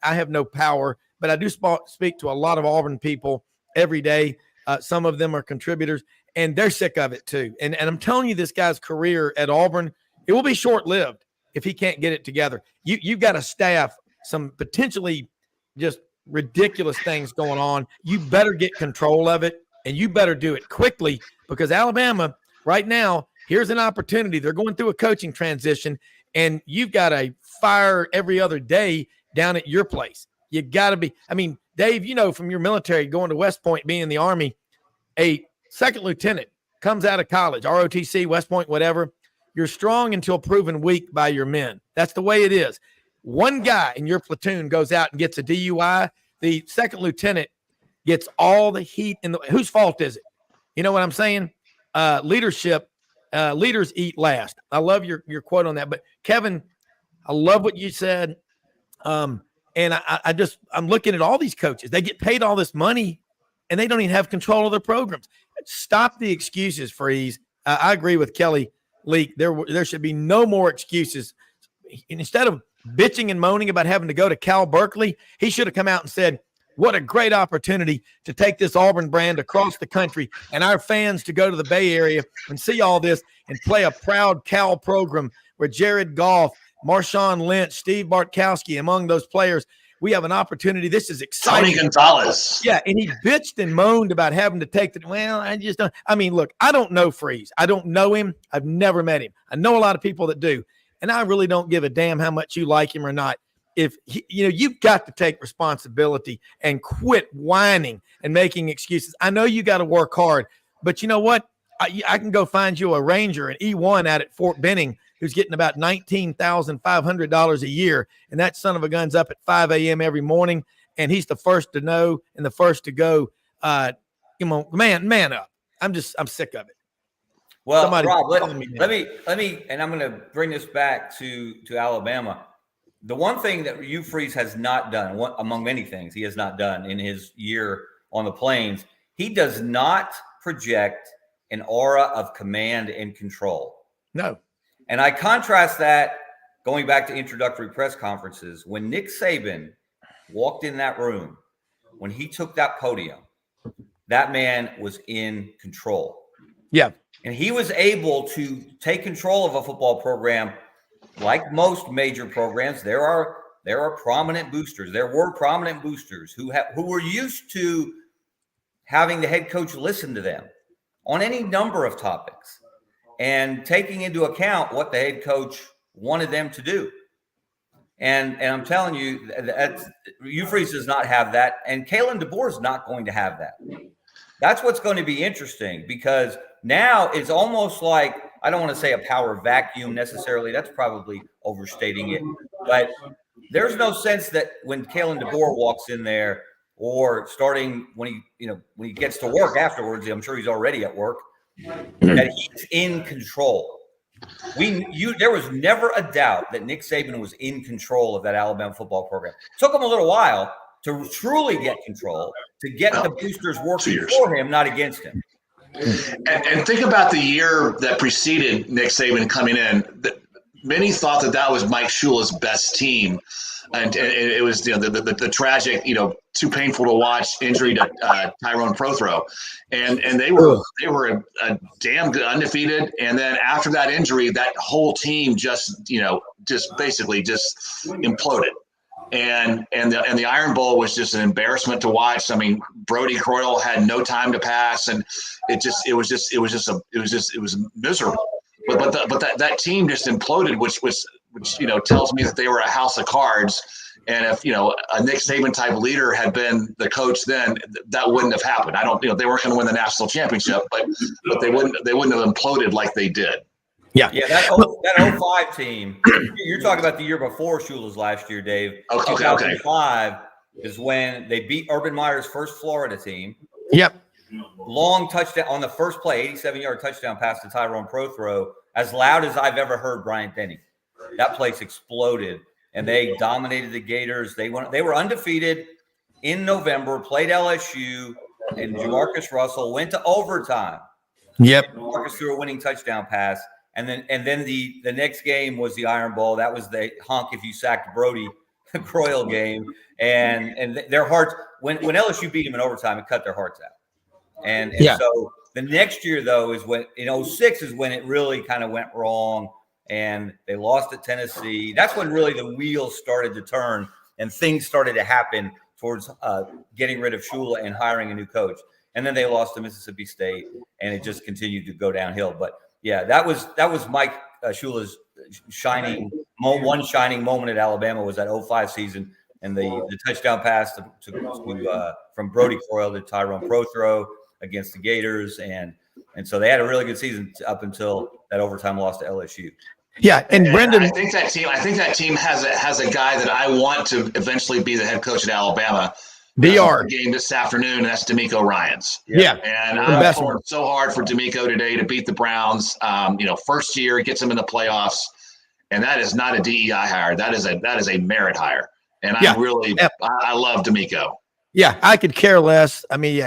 I have no power, but I do speak to a lot of Auburn people every day. Some of them are contributors, and they're sick of it too. And I'm telling you, this guy's career at Auburn, it will be short-lived if he can't get it together. You've got a staff, some potentially just ridiculous things going on. You better get control of it, and you better do it quickly, because Alabama right now, here's an opportunity. They're going through a coaching transition, and you've got a fire every other day down at your place. You got to be – I mean, Dave, from your military going to West Point, being in the Army, a second lieutenant comes out of college, ROTC, West Point, whatever. You're strong until proven weak by your men. That's the way it is. One guy in your platoon goes out and gets a DUI. The second lieutenant gets all the heat. Whose fault is it? You know what I'm saying? Leadership. Leaders eat last. I love your quote on that. But Kevin, I love what you said. And I'm looking at all these coaches. They get paid all this money, and they don't even have control of their programs. Stop the excuses, Freeze. I agree with Kelly Leak. There should be no more excuses. Instead of bitching and moaning about having to go to Cal Berkeley, he should have come out and said, what a great opportunity to take this Auburn brand across the country and our fans to go to the Bay Area and see all this and play a proud Cal program where Jared Goff, Marshawn Lynch, Steve Bartkowski, among those players. We have an opportunity. This is exciting. Tony Gonzalez. Yeah, and he bitched and moaned about having to take the – well, I just don't – I mean, look, I don't know Freeze. I don't know him. I've never met him. I know a lot of people that do, and I really don't give a damn how much you like him or not. If you've got to take responsibility and quit whining and making excuses. I know you got to work hard, but you know what? I can go find you a Ranger, an E1 out at Fort Benning, who's getting about $19,500 a year, and that son of a gun's up at 5 a.m. every morning, and he's the first to know and the first to go. Man up. I'm sick of it. Well, somebody, Rob, let me, and I'm going to bring this back to Alabama. The one thing that Hugh Freeze has not done, among many things he has not done in his year on the Plains, he does not project an aura of command and control. No. And I contrast that going back to introductory press conferences. When Nick Saban walked in that room, when he took that podium, that man was in control. Yeah. And he was able to take control of a football program. Like most major programs, there are prominent boosters. There were prominent boosters who were used to having the head coach listen to them on any number of topics and taking into account what the head coach wanted them to do. And I'm telling you, Hugh Freeze does not have that, and Kalen DeBoer is not going to have that. That's what's going to be interesting, because now it's almost like, I don't want to say a power vacuum necessarily. That's probably overstating it. But there's no sense that when Kalen DeBoer walks in there, or starting when he gets to work afterwards, I'm sure he's already at work, that he's in control. There was never a doubt that Nick Saban was in control of that Alabama football program. It took him a little while to truly get control, to get the boosters working for him, not against him. And think about the year that preceded Nick Saban coming in. many thought that was Mike Shula's best team. And it was the tragic, too painful to watch injury to Tyrone Prothro, and they were a damn good undefeated. And then after that injury, that whole team just basically imploded. And the Iron Bowl was just an embarrassment to watch. I mean, Brody Croyle had no time to pass, and it was miserable. But that team just imploded, which tells me that they were a house of cards. And if a Nick Saban type leader had been the coach, then that wouldn't have happened. They weren't going to win the national championship, but they wouldn't have imploded like they did. Yeah. That 05 team. You're talking about the year before Shula's last year, Dave. Okay. 2005 is when they beat Urban Meyer's first Florida team. Yep. Long touchdown on the first play, 87-yard touchdown pass to Tyrone Prothro, as loud as I've ever heard Bryant Denny. That place exploded, and they dominated the Gators. They were undefeated in November, played LSU, and Jamarcus Russell went to overtime. Yep. Jamarcus threw a winning touchdown pass, and then the next game was the Iron Bowl. That was the honk if you sacked Brody Croyle game, and their hearts when LSU beat them in overtime, it cut their hearts out. And so the next year, though, is when in 06 is when it really kind of went wrong, and they lost at Tennessee. That's when really the wheels started to turn and things started to happen towards getting rid of Shula and hiring a new coach. And then they lost to Mississippi State, and it just continued to go downhill. But yeah, that was Mike Shula's shining moment at Alabama was that 05 season, and the touchdown pass from Brody Croyle to Tyrone Prothro against the Gators, and so they had a really good season up until that overtime loss to LSU. Yeah, and Brenden, I think that team has a guy that I want to eventually be the head coach at Alabama. DR game this afternoon, and that's D'Amico Ryans. Yeah, and I'm pulling so hard for D'Amico today to beat the Browns. First year, gets them in the playoffs, and that is not a DEI hire. That is a merit hire, and I love D'Amico. Yeah, I could care less. I mean,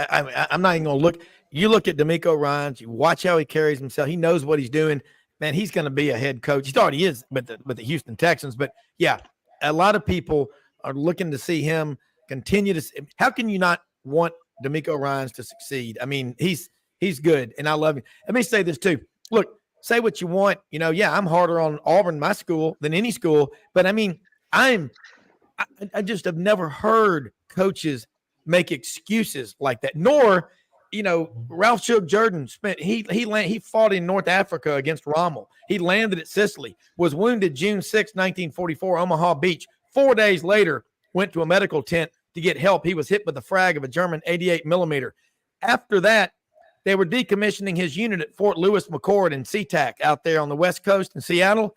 I'm not even going to look. You look at D'Amico Ryans, you watch how he carries himself. He knows what he's doing. Man, he's going to be a head coach. He already is with the Houston Texans. But, yeah, a lot of people are looking to see him continue to – how can you not want D'Amico Ryans to succeed? I mean, he's good, and I love him. Let me say this too. Look, say what you want. I'm harder on Auburn, my school, than any school. But, I mean, I just have never heard coaches make excuses like that. Nor, Ralph Shug Jordan he fought in North Africa against Rommel. He landed at Sicily, was wounded June 6, 1944, Omaha Beach. 4 days later, went to a medical tent to get help. He was hit with the frag of a German 88 millimeter. After that, they were decommissioning his unit at Fort Lewis McChord in SeaTac out there on the West Coast in Seattle.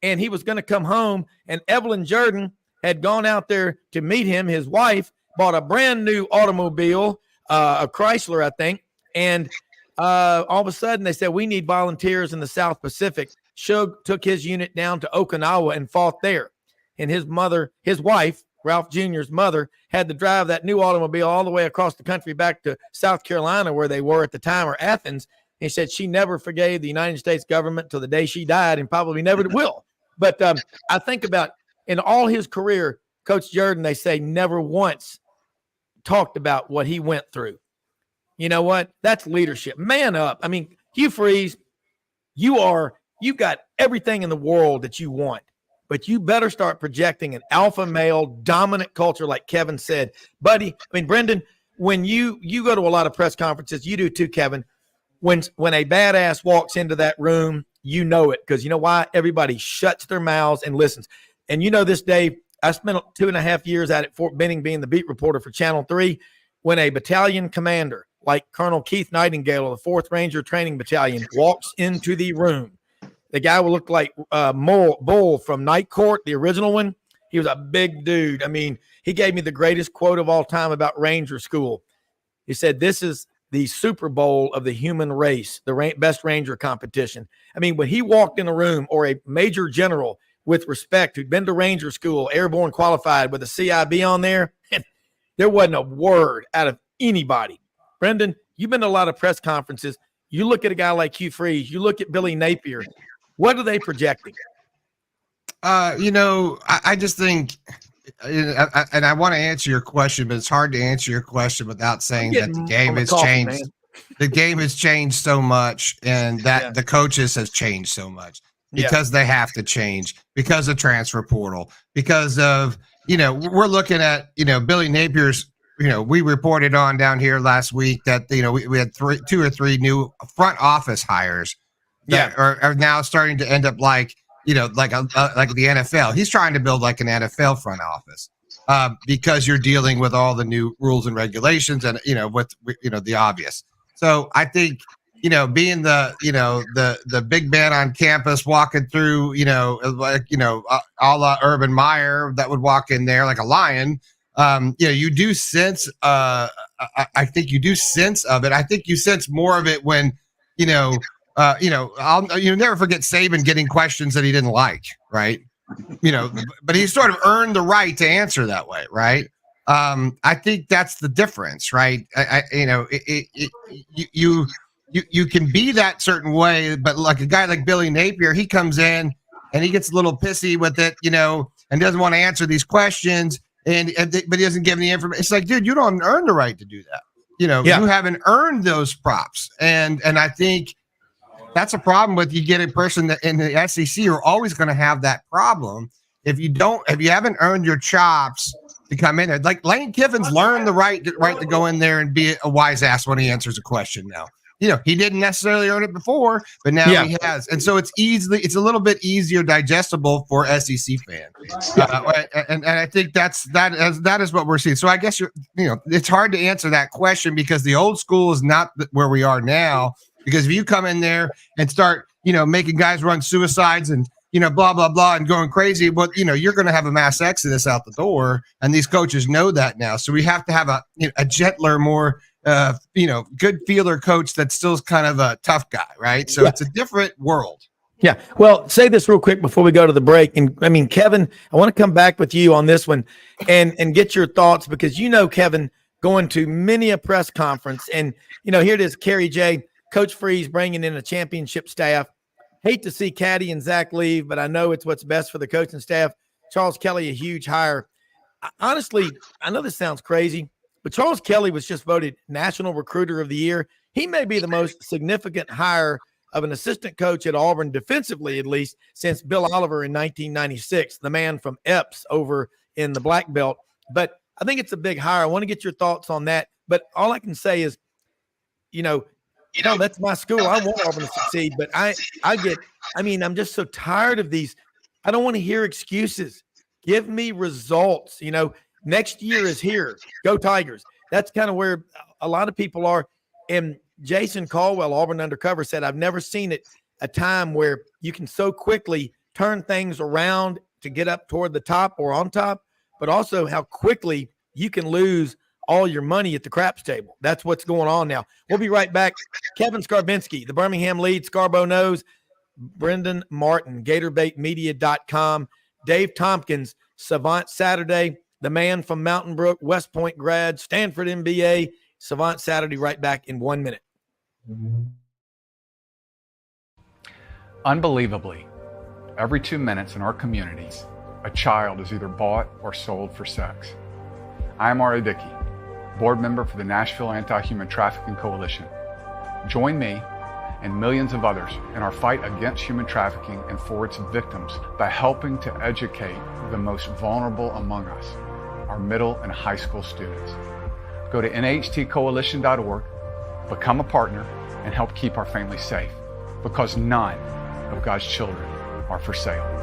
And he was going to come home, and Evelyn Jordan had gone out there to meet him. His wife bought a brand new automobile, a Chrysler, I think. And all of a sudden they said, we need volunteers in the South Pacific. Shug took his unit down to Okinawa and fought there. And his wife, Ralph Jr.'s mother, had to drive that new automobile all the way across the country back to South Carolina, where they were at the time, or Athens. And he said she never forgave the United States government till the day she died, and probably never will. But I think about in all his career, Coach Jordan, they say, never once talked about what he went through. You know what? That's leadership. Man up. I mean, Hugh Freeze, you've got everything in the world that you want, but you better start projecting an alpha male dominant culture like Kevin said. Buddy, I mean, Brenden, when you go to a lot of press conferences, you do too, Kevin, when a badass walks into that room, you know it, because you know why? Everybody shuts their mouths and listens. And this, Dave, I spent 2.5 years at Fort Benning being the beat reporter for Channel 3. When a battalion commander like Colonel Keith Nightingale of the 4th Ranger Training Battalion walks into the room, the guy will look like Bull from Night Court, the original one. He was a big dude. I mean, he gave me the greatest quote of all time about Ranger School. He said, this is the Super Bowl of the human race, the best Ranger competition. I mean, when he walked in a room, or a major general with respect who'd been to Ranger School, airborne qualified with a CIB on there, there wasn't a word out of anybody. Brenden, you've been to a lot of press conferences. You look at a guy like Hugh Freeze, you look at Billy Napier. What are they projecting? I just think, and I want to answer your question, but it's hard to answer your question without saying that the game has changed. The game has changed so much, and that the coaches has changed so much because they have to change because of transfer portal, because of, we're looking at, Billy Napier's, we reported on down here last week that, we had 2 or 3 new front office hires that are now starting to end up like the NFL. He's trying to build like an NFL front office because you're dealing with all the new rules and regulations and, with the obvious. So I think, being the big man on campus walking through, a la Urban Meyer that would walk in there like a lion. You do sense, I think you do sense of it. I think you sense more of it when, you'll never forget Saban getting questions that he didn't like, right? But he sort of earned the right to answer that way, right? I think that's the difference, right? You can be that certain way, but like a guy like Billy Napier, he comes in and he gets a little pissy with it, and doesn't want to answer these questions, but he doesn't give any information. It's like, dude, you don't earn the right to do that. You haven't earned those props, and I think that's a problem with you get a person that in the SEC are always going to have that problem. If you haven't earned your chops to come in there, like Lane Kiffin's learned the right to go in there and be a wise ass when he answers a question now. He didn't necessarily earn it before, but now he has. And so it's a little bit easier digestible for SEC fans. And I think that is what we're seeing. So I guess it's hard to answer that question because the old school is not where we are now. Because if you come in there and start, making guys run suicides and, blah, blah, blah, and going crazy, well, you're going to have a mass exodus out the door. And these coaches know that now. So we have to have a gentler, more, good feeler coach that's still kind of a tough guy, right? So it's a different world. Yeah. Well, say this real quick before we go to the break. And I mean, Kevin, I want to come back with you on this one and get your thoughts because, Kevin, going to many a press conference and, here it is, Kerry J. Coach Freeze bringing in a championship staff. Hate to see Caddy and Zach leave, but I know it's what's best for the coaching staff. Charles Kelly, a huge hire. Honestly, I know this sounds crazy, but Charles Kelly was just voted National Recruiter of the Year. He may be the most significant hire of an assistant coach at Auburn, defensively at least, since Bill Oliver in 1996, the man from Epps over in the Black Belt. But I think it's a big hire. I want to get your thoughts on that. But all I can say is, that's my school. I want Auburn to succeed, but I'm just so tired of these. I don't want to hear excuses. Give me results. Next year is here. Go Tigers. That's kind of where a lot of people are. And Jason Caldwell, Auburn Undercover, said, I've never seen a time where you can so quickly turn things around to get up toward the top or on top, but also how quickly you can lose all your money at the craps table. That's what's going on now. We'll be right back. Kevin Scarbinsky, the Birmingham lead, Scarbo knows. Brenden Martin, GatorBaitMedia.com. Dave Tompkins, Savant Saturday, the man from Mountain Brook, West Point grad, Stanford MBA. Savant Saturday, right back in 1 minute. Unbelievably, every 2 minutes in our communities, a child is either bought or sold for sex. I am R.A. Dickey, board member for the Nashville Anti-Human Trafficking Coalition. Join me and millions of others in our fight against human trafficking and for its victims by helping to educate the most vulnerable among us, our middle and high school students. Go to nhtcoalition.org, become a partner, and help keep our families safe, because none of God's children are for sale.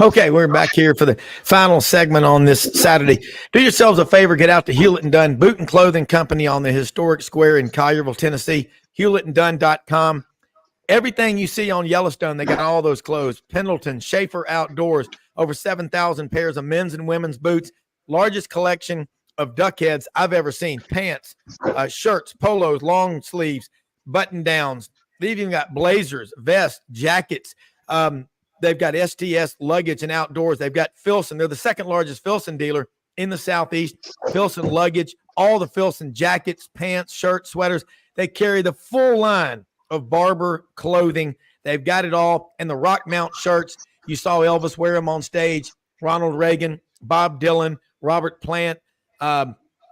Okay, we're back here for the final segment on this Saturday. Do yourselves a favor, get out to Hewlett & Dunn Boot and Clothing Company on the historic square in Collierville, Tennessee, hewlettandunn.com. Everything you see on Yellowstone, they got all those clothes. Pendleton, Schaefer Outdoors, over 7,000 pairs of men's and women's boots, largest collection of duck heads I've ever seen. Pants, shirts, polos, long sleeves, button downs, They've even got blazers, vests, jackets. They've got STS luggage and outdoors. They've got Filson. They're the second largest Filson dealer in the Southeast. Filson luggage, all the Filson jackets, pants, shirts, sweaters. They carry the full line of barber clothing. They've got it all. And the Rock Mount shirts, you saw Elvis wear them on stage, Ronald Reagan, Bob Dylan, Robert Plant,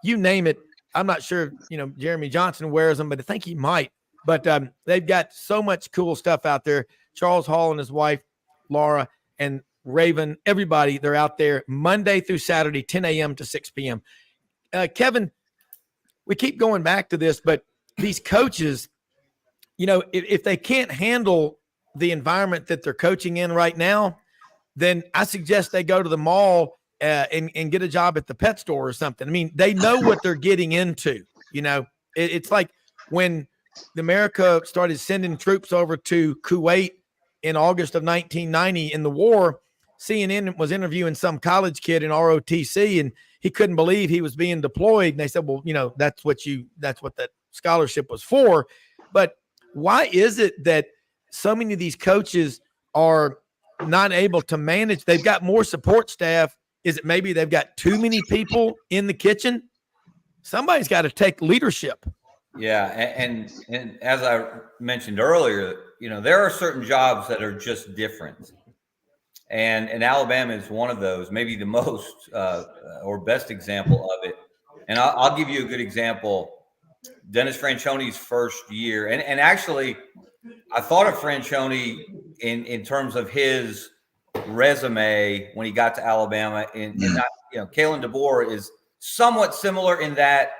you name it. I'm not sure, Jeremy Johnson wears them, but I think he might. But they've got so much cool stuff out there. Charles Hall and his wife, Laura, and Raven, everybody, they're out there Monday through Saturday, 10 a.m. to 6 p.m. Kevin, we keep going back to this, but these coaches, if they can't handle the environment that they're coaching in right now, then I suggest they go to the mall and get a job at the pet store or something. I mean, they know what they're getting into. It's like when America started sending troops over to Kuwait in August of 1990 in the war. CNN was interviewing some college kid in ROTC, and he couldn't believe he was being deployed. And they said, well, that's what that scholarship was for. But why is it that so many of these coaches are not able to manage? They've got more support staff. Is it maybe they've got too many people in the kitchen? Somebody's got to take leadership. Yeah, and as I mentioned earlier, there are certain jobs that are just different. And Alabama is one of those, maybe the most or best example of it. And I'll give you a good example. Dennis Franchioni's first year. And actually, I thought of Franchioni in terms of his resume when he got to Alabama. And Kalen DeBoer is somewhat similar in that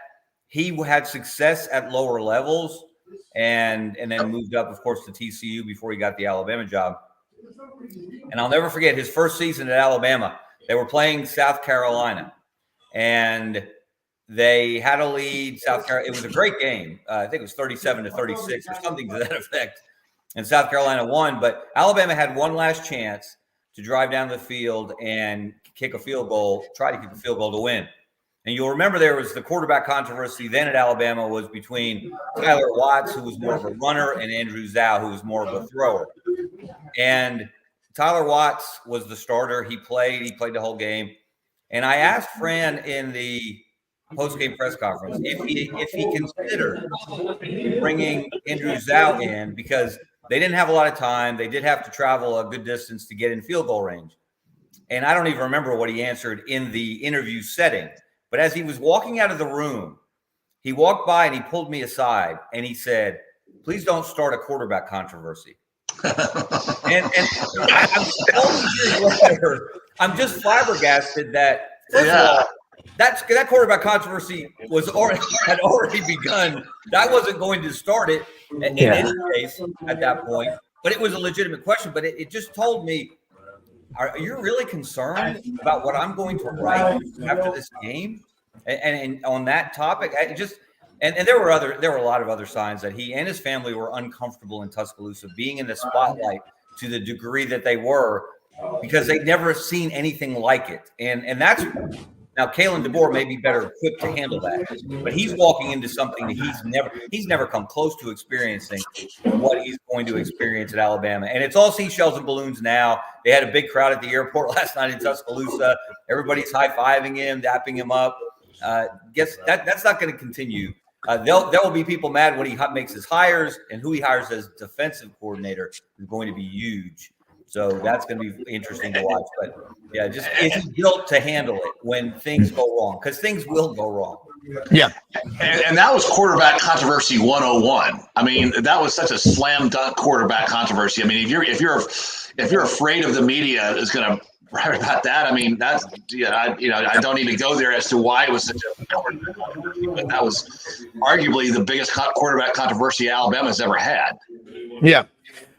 he had success at lower levels and then moved up, of course, to TCU before he got the Alabama job. And I'll never forget his first season at Alabama. They were playing South Carolina, and they had a lead. South Carolina. It was a great game. I think it was 37-36 or something to that effect. And South Carolina won, but Alabama had one last chance to drive down the field and kick a field goal, try to kick a field goal to win. And you'll remember there was the quarterback controversy then at Alabama was between Tyler Watts, who was more of a runner, and Andrew Zhao, who was more of a thrower. And Tyler Watts was the starter. He played the whole game. And I asked Fran in the post-game press conference if he considered bringing Andrew Zhao in, because they didn't have a lot of time. They did have to travel a good distance to get in field goal range. And I don't even remember what he answered in the interview setting. But as he was walking out of the room, he walked by and he pulled me aside and he said, "Please don't start a quarterback controversy." and I'm just flabbergasted that first of all, that quarterback controversy had already begun. I wasn't going to start it in any case at that point, but it was a legitimate question. But it just told me, are you really concerned about what I'm going to write after this game? And on that topic, and there were a lot of other signs that he and his family were uncomfortable in Tuscaloosa, being in the spotlight to the degree that they were, because they'd never seen anything like it. And that's now Kalen DeBoer may be better equipped to handle that, but he's walking into something that he's never come close to experiencing what he's going to experience at Alabama. And it's all seashells and balloons now. They had a big crowd at the airport last night in Tuscaloosa. Everybody's high-fiving him, dapping him up. Guess that's not going to continue. There will be people mad when he makes his hires, and who he hires as defensive coordinator is going to be huge. So that's going to be interesting to watch. But yeah, just is he built to handle it when things go wrong? Because things will go wrong. Yeah. And that was quarterback controversy 101. I mean, that was such a slam dunk quarterback controversy. I mean, if you're afraid of the media is going to write about that, I mean, that's I don't need to go there as to why it was such a quarterback controversy, but that was arguably the biggest quarterback controversy Alabama's ever had. Yeah.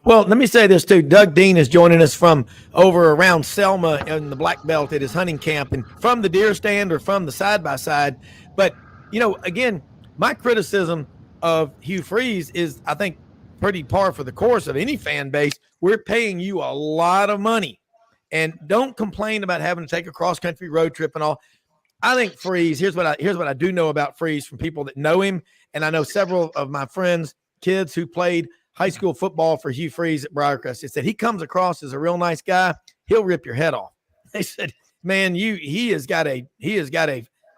Well, let me say this too. Doug Dean is joining us from over around Selma in the Black Belt at his hunting camp, and from the deer stand or from the side-by-side. But, again, my criticism of Hugh Freeze is, I think, pretty par for the course of any fan base. We're paying you a lot of money, and don't complain about having to take a cross-country road trip and all. I think Freeze, here's what I do know about Freeze from people that know him, and I know several of my friends, kids who played high school football for Hugh Freeze at Briarcrest. They said he comes across as a real nice guy. He'll rip your head off. They said, man, he has got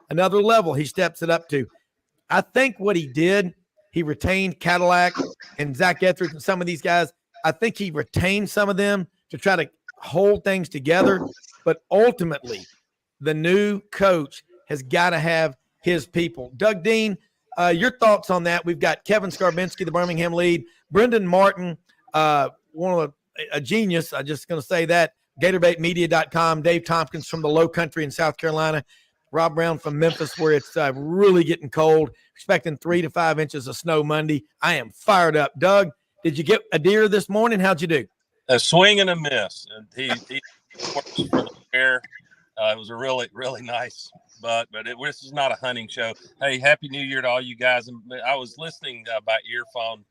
another level he steps it up to. I think what he did, he retained Cadillac and Zach Etheridge and some of these guys. I think he retained some of them to try to hold things together. But ultimately, the new coach has got to have his people. Doug Dean, your thoughts on that? We've got Kevin Scarbinsky, the Birmingham lead, Brenden Martin, a genius. I'm just going to say that. GatorBaitMedia.com, Dave Tompkins from the Low Country in South Carolina, Rob Browne from Memphis, where it's really getting cold, expecting 3 to 5 inches of snow Monday. I am fired up. Doug, did you get a deer this morning? How'd you do? A swing and a miss. And he works for the bear. It was a really, really nice buck, but this is not a hunting show. Hey, Happy New Year to all you guys. I was listening by earphone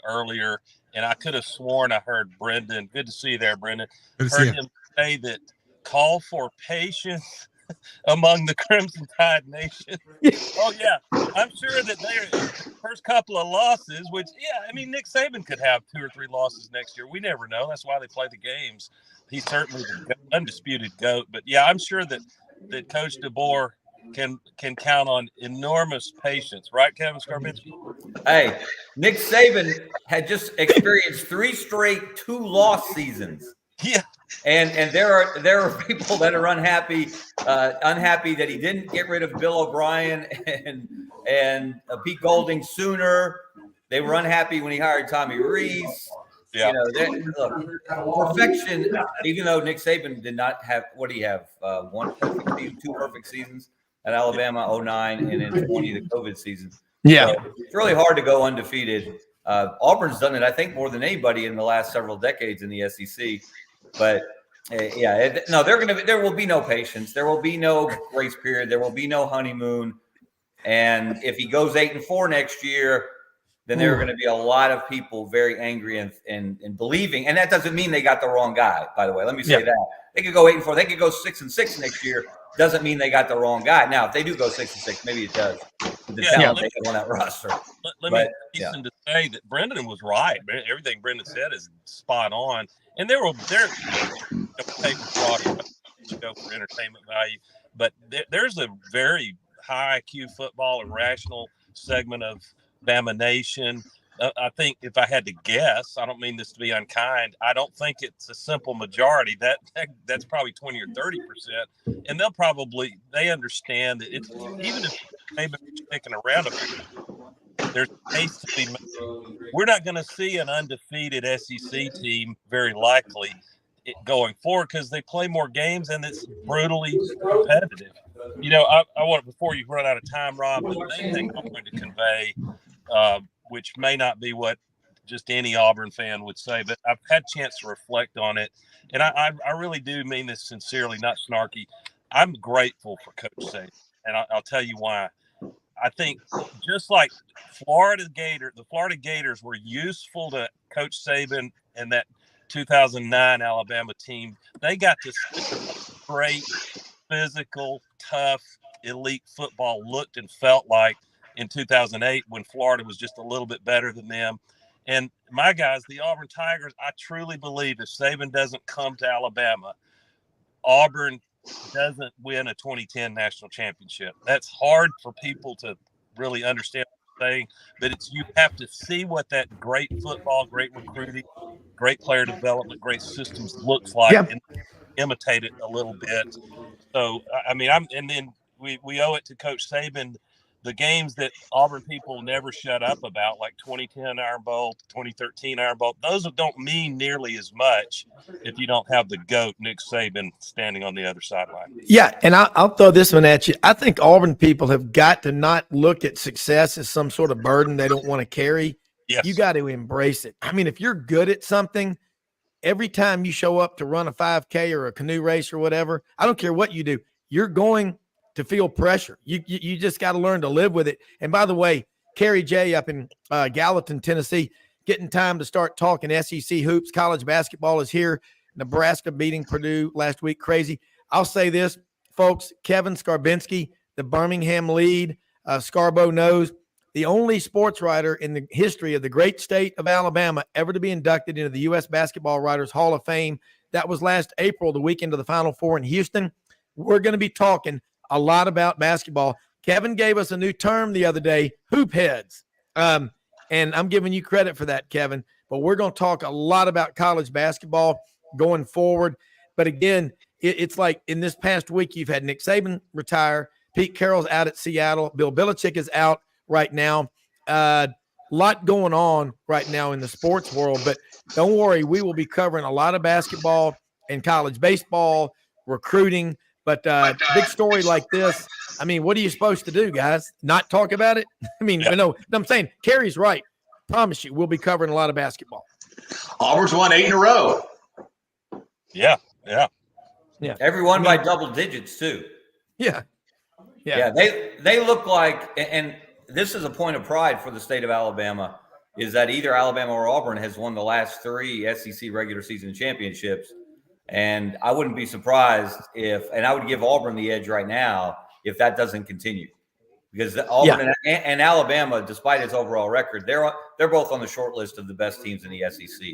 earlier, and I could have sworn I heard Brenden. Good to see you there, Brenden. Heard him say that call for patience among the Crimson Tide Nation. Oh, yeah. I'm sure that they're first couple of losses, which, Nick Saban could have 2 or 3 losses next year. We never know. That's why they play the games. He's certainly the undisputed GOAT. But, yeah, I'm sure that Coach DeBoer can count on enormous patience. Right, Kevin Scarbinsky? Hey, Nick Saban had just experienced 3 straight 2-loss seasons. Yeah. And there are people that are unhappy that he didn't get rid of Bill O'Brien and Pete Golding sooner. They were unhappy when he hired Tommy Rees. Yeah. Look, perfection. Even though Nick Saban did not have, what do you have? 1 perfect season, 2 perfect seasons at Alabama, 09, and then 20 the COVID season. Yeah, so it's really hard to go undefeated. Auburn's done it, I think, more than anybody in the last several decades in the SEC. But there will be no patience. There will be no grace period. There will be no honeymoon. And if he goes 8-4 next year, then there are going to be a lot of people very angry and believing. And that doesn't mean they got the wrong guy, by the way. Let me say that. They could go 8-4. They could go 6-6 next year. Doesn't mean they got the wrong guy. Now, if they do go 6-6, maybe it does. The talent they have on that roster. Let me hasten to say that Brenden was right. Everything Brenden said is spot on. And there pay for entertainment value, but there's a very high IQ football and rational segment of Bama Nation. I think if I had to guess, I don't mean this to be unkind, I don't think it's a simple majority. That's probably 20 or 30%. And they understand that it's, even if they've been sticking around a bit, there's a case to be made. We're not going to see an undefeated SEC team very likely going forward because they play more games and it's brutally competitive. I want, before you run out of time, Rob, the main thing I'm going to convey, which may not be what just any Auburn fan would say, but I've had a chance to reflect on it. And I really do mean this sincerely, not snarky. I'm grateful for Coach Saban, and I'll tell you why. I think just like the Florida Gators were useful to Coach Saban and that 2009 Alabama team. They got to see great, physical, tough, elite football looked and felt like in 2008 when Florida was just a little bit better than them. And my guys, the Auburn Tigers, I truly believe if Saban doesn't come to Alabama, Auburn doesn't win a 2010 national championship. That's hard for people to really understand what I'm saying, but you have to see what that great football, great recruiting, great player development, great systems looks like and imitate it a little bit. So, we owe it to Coach Saban. The games that Auburn people never shut up about, like 2010 Iron Bowl, 2013 Iron Bowl, those don't mean nearly as much if you don't have the GOAT, Nick Saban, standing on the other sideline. Yeah, and I'll throw this one at you. I think Auburn people have got to not look at success as some sort of burden they don't want to carry. Yes. You got to embrace it. I mean, if you're good at something, every time you show up to run a 5K or a canoe race or whatever, I don't care what you do, you're going to feel pressure. You just got to learn to live with it. And by the way, Kerry J up in Gallatin, Tennessee, getting time to start talking SEC hoops. College basketball is here. Nebraska beating Purdue last week. Crazy. I'll say this, folks, Kevin Scarbinsky, the Birmingham lead, Scarbo knows the only sports writer in the history of the great state of Alabama ever to be inducted into the U.S. Basketball Writers Hall of Fame. That was last April, the weekend of the Final Four in Houston. We're going to be talking a lot about basketball. Kevin gave us a new term the other day, hoop heads. And I'm giving you credit for that, Kevin. But we're going to talk a lot about college basketball going forward. But again, it's like in this past week, you've had Nick Saban retire. Pete Carroll's out at Seattle. Bill Belichick is out right now. A lot going on right now in the sports world. But don't worry, we will be covering a lot of basketball and college baseball, recruiting. But big story like this, I mean, what are you supposed to do, guys? Not talk about it? I mean, Yeah. no, I'm saying Kerry's right. Promise you, we'll be covering a lot of basketball. Auburn's won 8 in a row. Yeah. Everyone by double digits too. Yeah. They look like, and this is a point of pride for the state of Alabama, is that either Alabama or Auburn has won the last 3 SEC regular season championships. And I wouldn't be surprised and I would give Auburn the edge right now if that doesn't continue. Because Auburn and Alabama, despite its overall record, they're both on the short list of the best teams in the SEC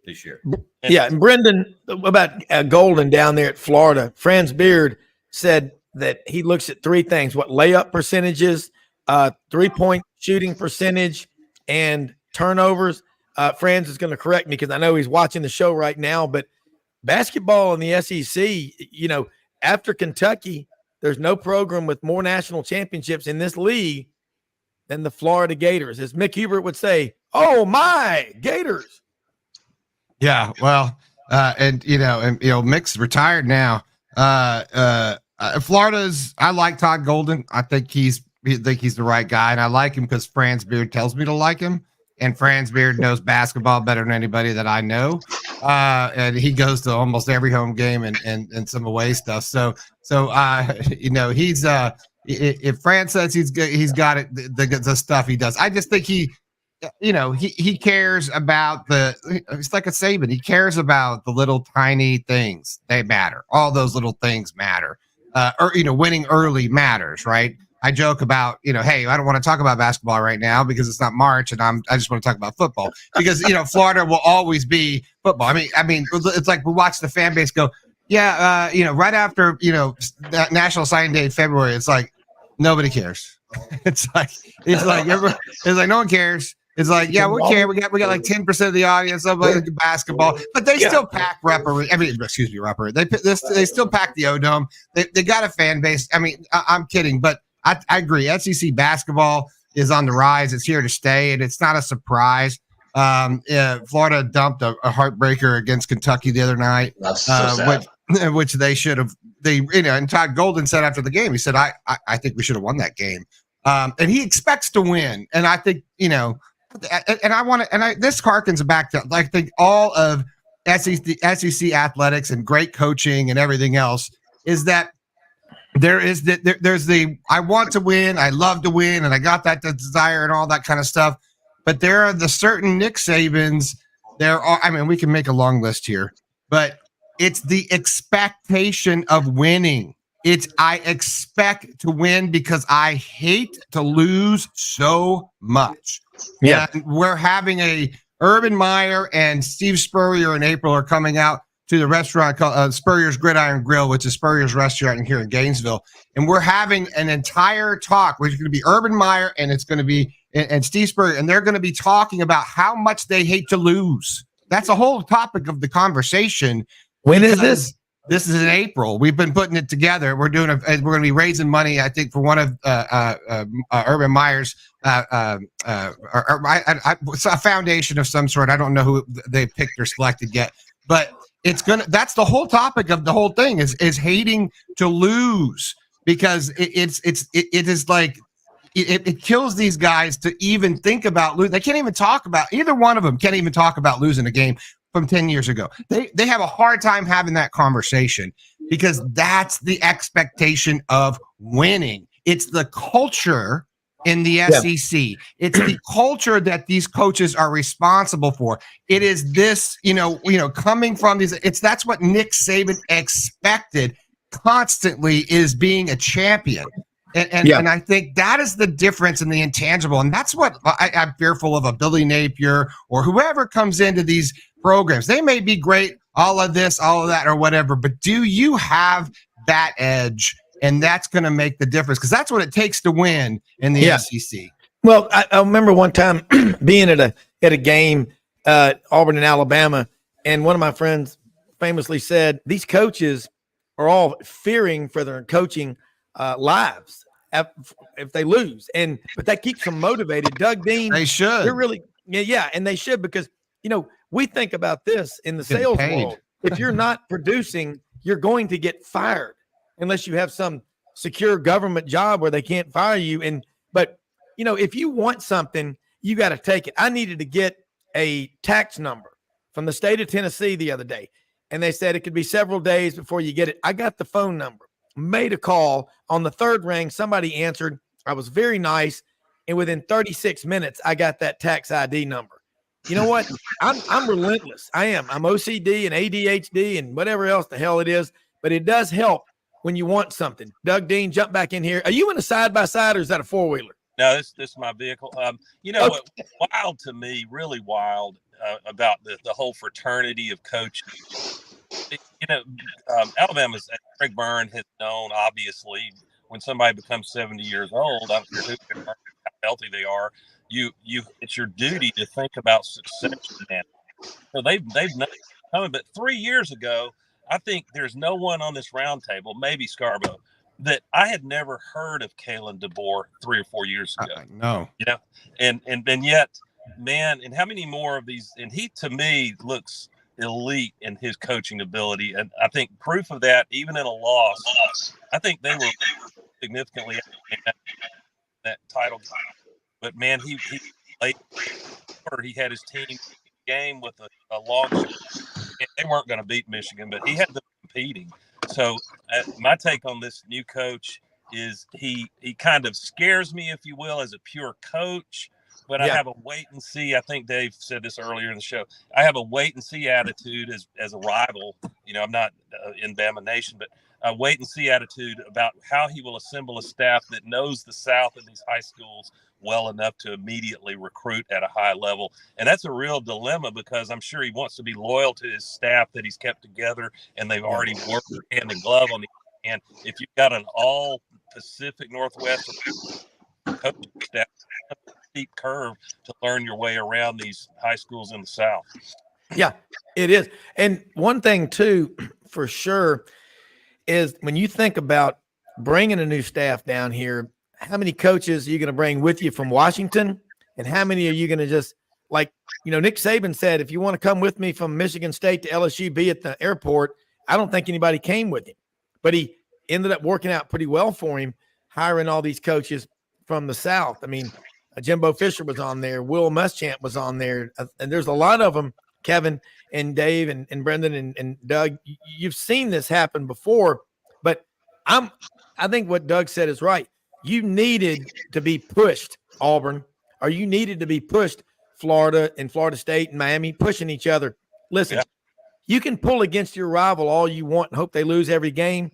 this year. Yeah, and Brenden, about Golden down there at Florida, Franz Beard said that he looks at 3 things: layup percentages, 3-point shooting percentage, and turnovers. Franz is going to correct me because I know he's watching the show right now. But basketball in the SEC, after Kentucky, there's no program with more national championships in this league than the Florida Gators. As Mick Hubert would say, "Oh my Gators!" Yeah, well, Mick's retired now. Florida's. I like Todd Golden. I think he's the right guy, and I like him because Franz Beard tells me to like him. And Franz Beard knows basketball better than anybody that I know, and he goes to almost every home game and some away stuff. So he's if Franz says he's got it, the stuff he does. I just think he cares about it's like a Saban. He cares about the little tiny things. They matter. All those little things matter. Winning early matters, right? I joke about, hey, I don't want to talk about basketball right now because it's not March and I just want to talk about football because, Florida will always be football. I mean, it's like we watch the fan base go, right after, that National Signing Day in February, it's like, nobody cares. It's like no one cares. It's like, yeah, we care. We got like 10% of the audience of basketball, but they still pack Ruppert. They still pack the O-Dome. They got a fan base. I mean, I'm kidding, but I agree. SEC basketball is on the rise. It's here to stay, and it's not a surprise. Florida dumped a heartbreaker against Kentucky the other night, which they should have. And Todd Golden said after the game, he said, I think we should have won that game. And he expects to win. And I think, this harkens back to, I think, all of SEC athletics and great coaching and everything else is that there's the I want to win, I love to win, and I got that desire and all that kind of stuff. But there are the certain Nick Sabans. We can make a long list here, but it's the expectation of winning. I expect to win because I hate to lose so much. Yeah. And we're having Urban Meyer and Steve Spurrier in April are coming out to the restaurant called Spurrier's Gridiron Grill, which is Spurrier's restaurant here in Gainesville. And we're having an entire talk, which is going to be Urban Meyer and it's going to be and Steve Spurrier, and they're going to be talking about how much they hate to lose. That's the whole topic of the conversation. When is this? This is in April. We've been putting it together. We're going to be raising money, I think, for one of Urban Meyer's a foundation of some sort. I don't know who they picked or selected yet, but that's the whole topic of the whole thing is hating to lose because it kills these guys to even think about losing. They can't even talk about, either one of them can't even talk about losing a game from 10 years ago. They have a hard time having that conversation because that's the expectation of winning. It's the culture in the SEC. It's the culture that these coaches are responsible for. It is this, coming from these, that's what Nick Saban expected constantly is being a champion. And I think that is the difference in the intangible. And that's what I'm fearful of a Billy Napier or whoever comes into these programs. They may be great, all of this, all of that, or whatever, but do you have that edge? And that's going to make the difference, because that's what it takes to win in the SEC. Well, I remember one time being at a game, Auburn and Alabama, and one of my friends famously said, these coaches are all fearing for their coaching lives if they lose, but that keeps them motivated. Doug Dean, they should. They're really, and they should, because we think about this in the sales world. If you're not producing, you're going to get fired unless you have some secure government job where they can't fire you. But if you want something, you got to take it. I needed to get a tax number from the state of Tennessee the other day, and they said it could be several days before you get it. I got the phone number, made a call. On the third ring, somebody answered. I was very nice, and within 36 minutes, I got that tax ID number. You know what? I'm relentless. I am. I'm OCD and ADHD and whatever else the hell it is, but it does help when you want something. Doug Dean, jump back in here. Are you in a side-by-side, or is that a four-wheeler? No, this is my vehicle. What wild to me, really wild about the whole fraternity of coaches. Alabama's Greg Birne has known, obviously, when somebody becomes 70 years old, I don't care how healthy they are, it's your duty to think about succession management. So they've known coming, but 3 years ago, I think there's no one on this round table, maybe Scarbo, that I had never heard of Kalen DeBoer 3 or 4 years ago. No. And yet, man, and how many more of these? And he, to me, looks elite in his coaching ability. And I think proof of that, even in a loss, I think they were significantly that title. But man, he had his team game with a long. They weren't going to beat Michigan, but he had them competing. So my take on this new coach is he kind of scares me, if you will, as a pure coach. But I have a wait and see. I think Dave said this earlier in the show. I have a wait and see attitude as a rival. I'm not in Bama Nation, but a wait and see attitude about how he will assemble a staff that knows the South and these high schools well enough to immediately recruit at a high level. And that's a real dilemma, because I'm sure he wants to be loyal to his staff that he's kept together, and they've already worked hand in glove on the hand. If you've got an all Pacific Northwest coaching staff, steep curve to learn your way around these high schools in the South. Yeah, it is. And one thing too, for sure, is when you think about bringing a new staff down here, how many coaches are you going to bring with you from Washington? And how many are you going to just, like, Nick Saban said, if you want to come with me from Michigan State to LSU, be at the airport. I don't think anybody came with him, but he ended up working out pretty well for him, hiring all these coaches from the South. I mean, Jimbo Fisher was on there. Will Muschamp was on there. And there's a lot of them, Kevin and Dave and Brenden and Doug. You've seen this happen before, but I think what Doug said is right. You needed to be pushed, Auburn, or you needed to be pushed, Florida and Florida State and Miami, pushing each other. Listen, you can pull against your rival all you want and hope they lose every game.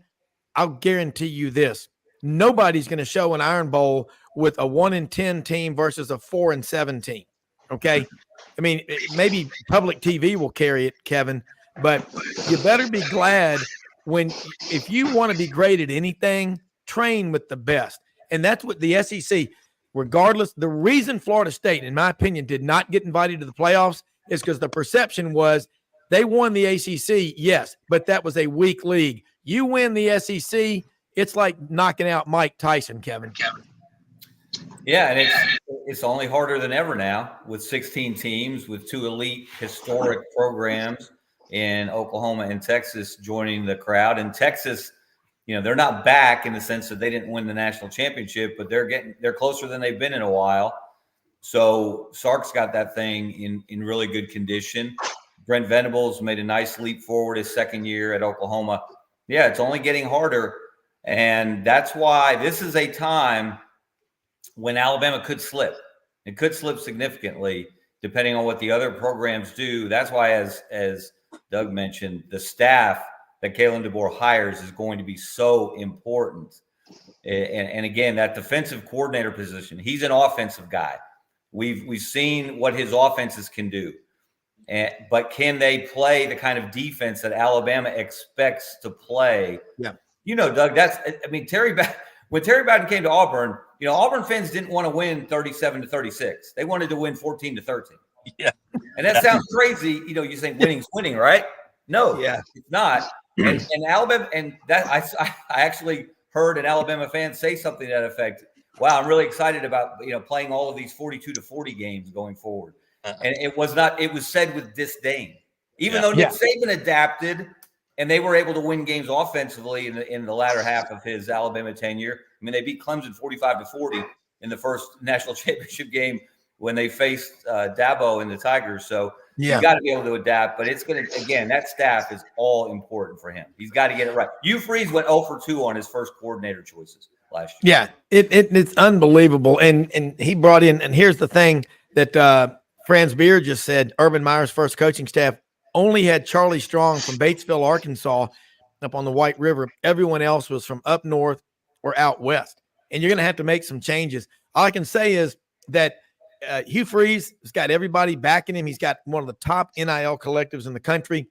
I'll guarantee you this. Nobody's going to show an Iron Bowl with a 1-10 team versus a 4-7 team. Okay. I mean, maybe public TV will carry it, Kevin, but you better be glad if you want to be great at anything, train with the best. And that's what the SEC, regardless, the reason Florida State, in my opinion, did not get invited to the playoffs is because the perception was they won the ACC, yes, but that was a weak league. You win the SEC, it's like knocking out Mike Tyson, Kevin. Yeah, and it's only harder than ever now with 16 teams, with 2 elite historic programs in Oklahoma and Texas joining the crowd. And Texas, they're not back in the sense that they didn't win the national championship, but they're closer than they've been in a while. So Sark's got that thing in really good condition. Brent Venables made a nice leap forward his second year at Oklahoma. Yeah, it's only getting harder. And that's why this is a time when Alabama could slip. It could slip significantly depending on what the other programs do. That's why, as Doug mentioned, the staff that Kalen DeBoer hires is going to be so important. And again, that defensive coordinator position, he's an offensive guy. We've seen what his offenses can do. But can they play the kind of defense that Alabama expects to play? Yeah. Doug, when Terry Bowden came to Auburn, Auburn fans didn't want to win 37-36. They wanted to win 14-13. Yeah. And that sounds crazy. You think winning's winning, right? No, yeah, it's not. And Alabama, and that I actually heard an Alabama fan say something to that effect. Wow, I'm really excited about playing all of these 42-40 games going forward. And it was not. It was said with disdain, even though Nick Saban adapted, and they were able to win games offensively in the latter half of his Alabama tenure. I mean, they beat Clemson 45-40 in the first national championship game when they faced Dabo and the Tigers. So you got to be able to adapt. But it's going to, again, that staff is all important for him. He's got to get it right. Hugh Freeze went 0 for 2 on his first coordinator choices last year. Yeah, it's unbelievable. And he brought in, and here's the thing that Franz Beer just said, Urban Meyer's first coaching staff only had Charlie Strong from Batesville, Arkansas, up on the White River. Everyone else was from up north or out west. And you're going to have to make some changes. All I can say is that Hugh Freeze has got everybody backing him. He's got one of the top NIL collectives in the country.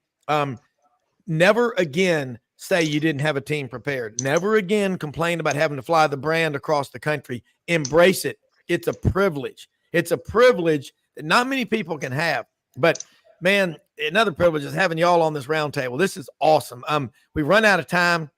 Never again say you didn't have a team prepared. Never again complain about having to fly the brand across the country. Embrace it. It's a privilege. It's a privilege that not many people can have. But, man, another privilege is having y'all on this round table. This is awesome. We run out of time.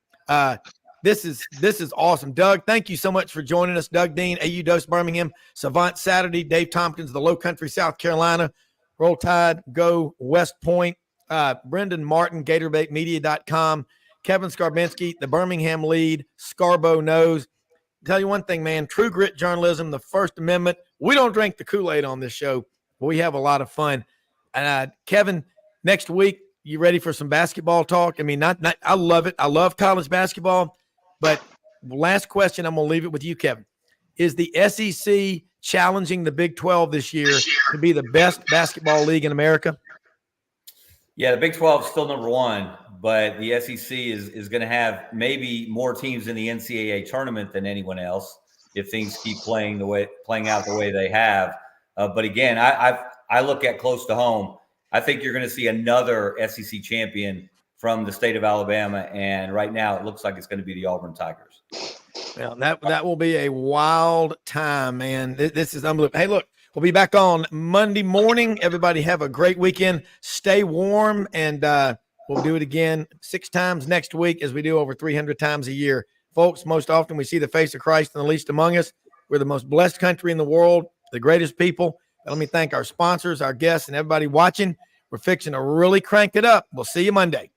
This is awesome. Doug, thank you so much for joining us. Doug Dean, AU Dose Birmingham, Savant Saturday, Dave Tompkins, the Low Country, South Carolina, Roll Tide, Go West Point, Brenden Martin, GatorBaitMedia.com, Kevin Scarbinsky, the Birmingham Lead, Scarbo Knows. Tell you one thing, man, true grit journalism, the First Amendment. We don't drink the Kool-Aid on this show, but we have a lot of fun. And Kevin, next week, you ready for some basketball talk? I mean, I love it. I love college basketball. But last question, I'm going to leave it with you, Kevin. Is the SEC challenging the Big 12 this year to be the best basketball league in America? Yeah, the Big 12 is still number one, but the SEC is going to have maybe more teams in the NCAA tournament than anyone else if things keep playing out the way they have. But again, I look at close to home. I think you're going to see another SEC champion from the state of Alabama, and right now it looks like it's going to be the Auburn Tigers. Well, that will be a wild time, man. This is unbelievable. Hey, look, we'll be back on Monday morning. Everybody have a great weekend. Stay warm, and we'll do it again 6 times next week as we do over 300 times a year. Folks, most often we see the face of Christ in the least among us. We're the most blessed country in the world, the greatest people. Let me thank our sponsors, our guests, and everybody watching. We're fixing to really crank it up. We'll see you Monday.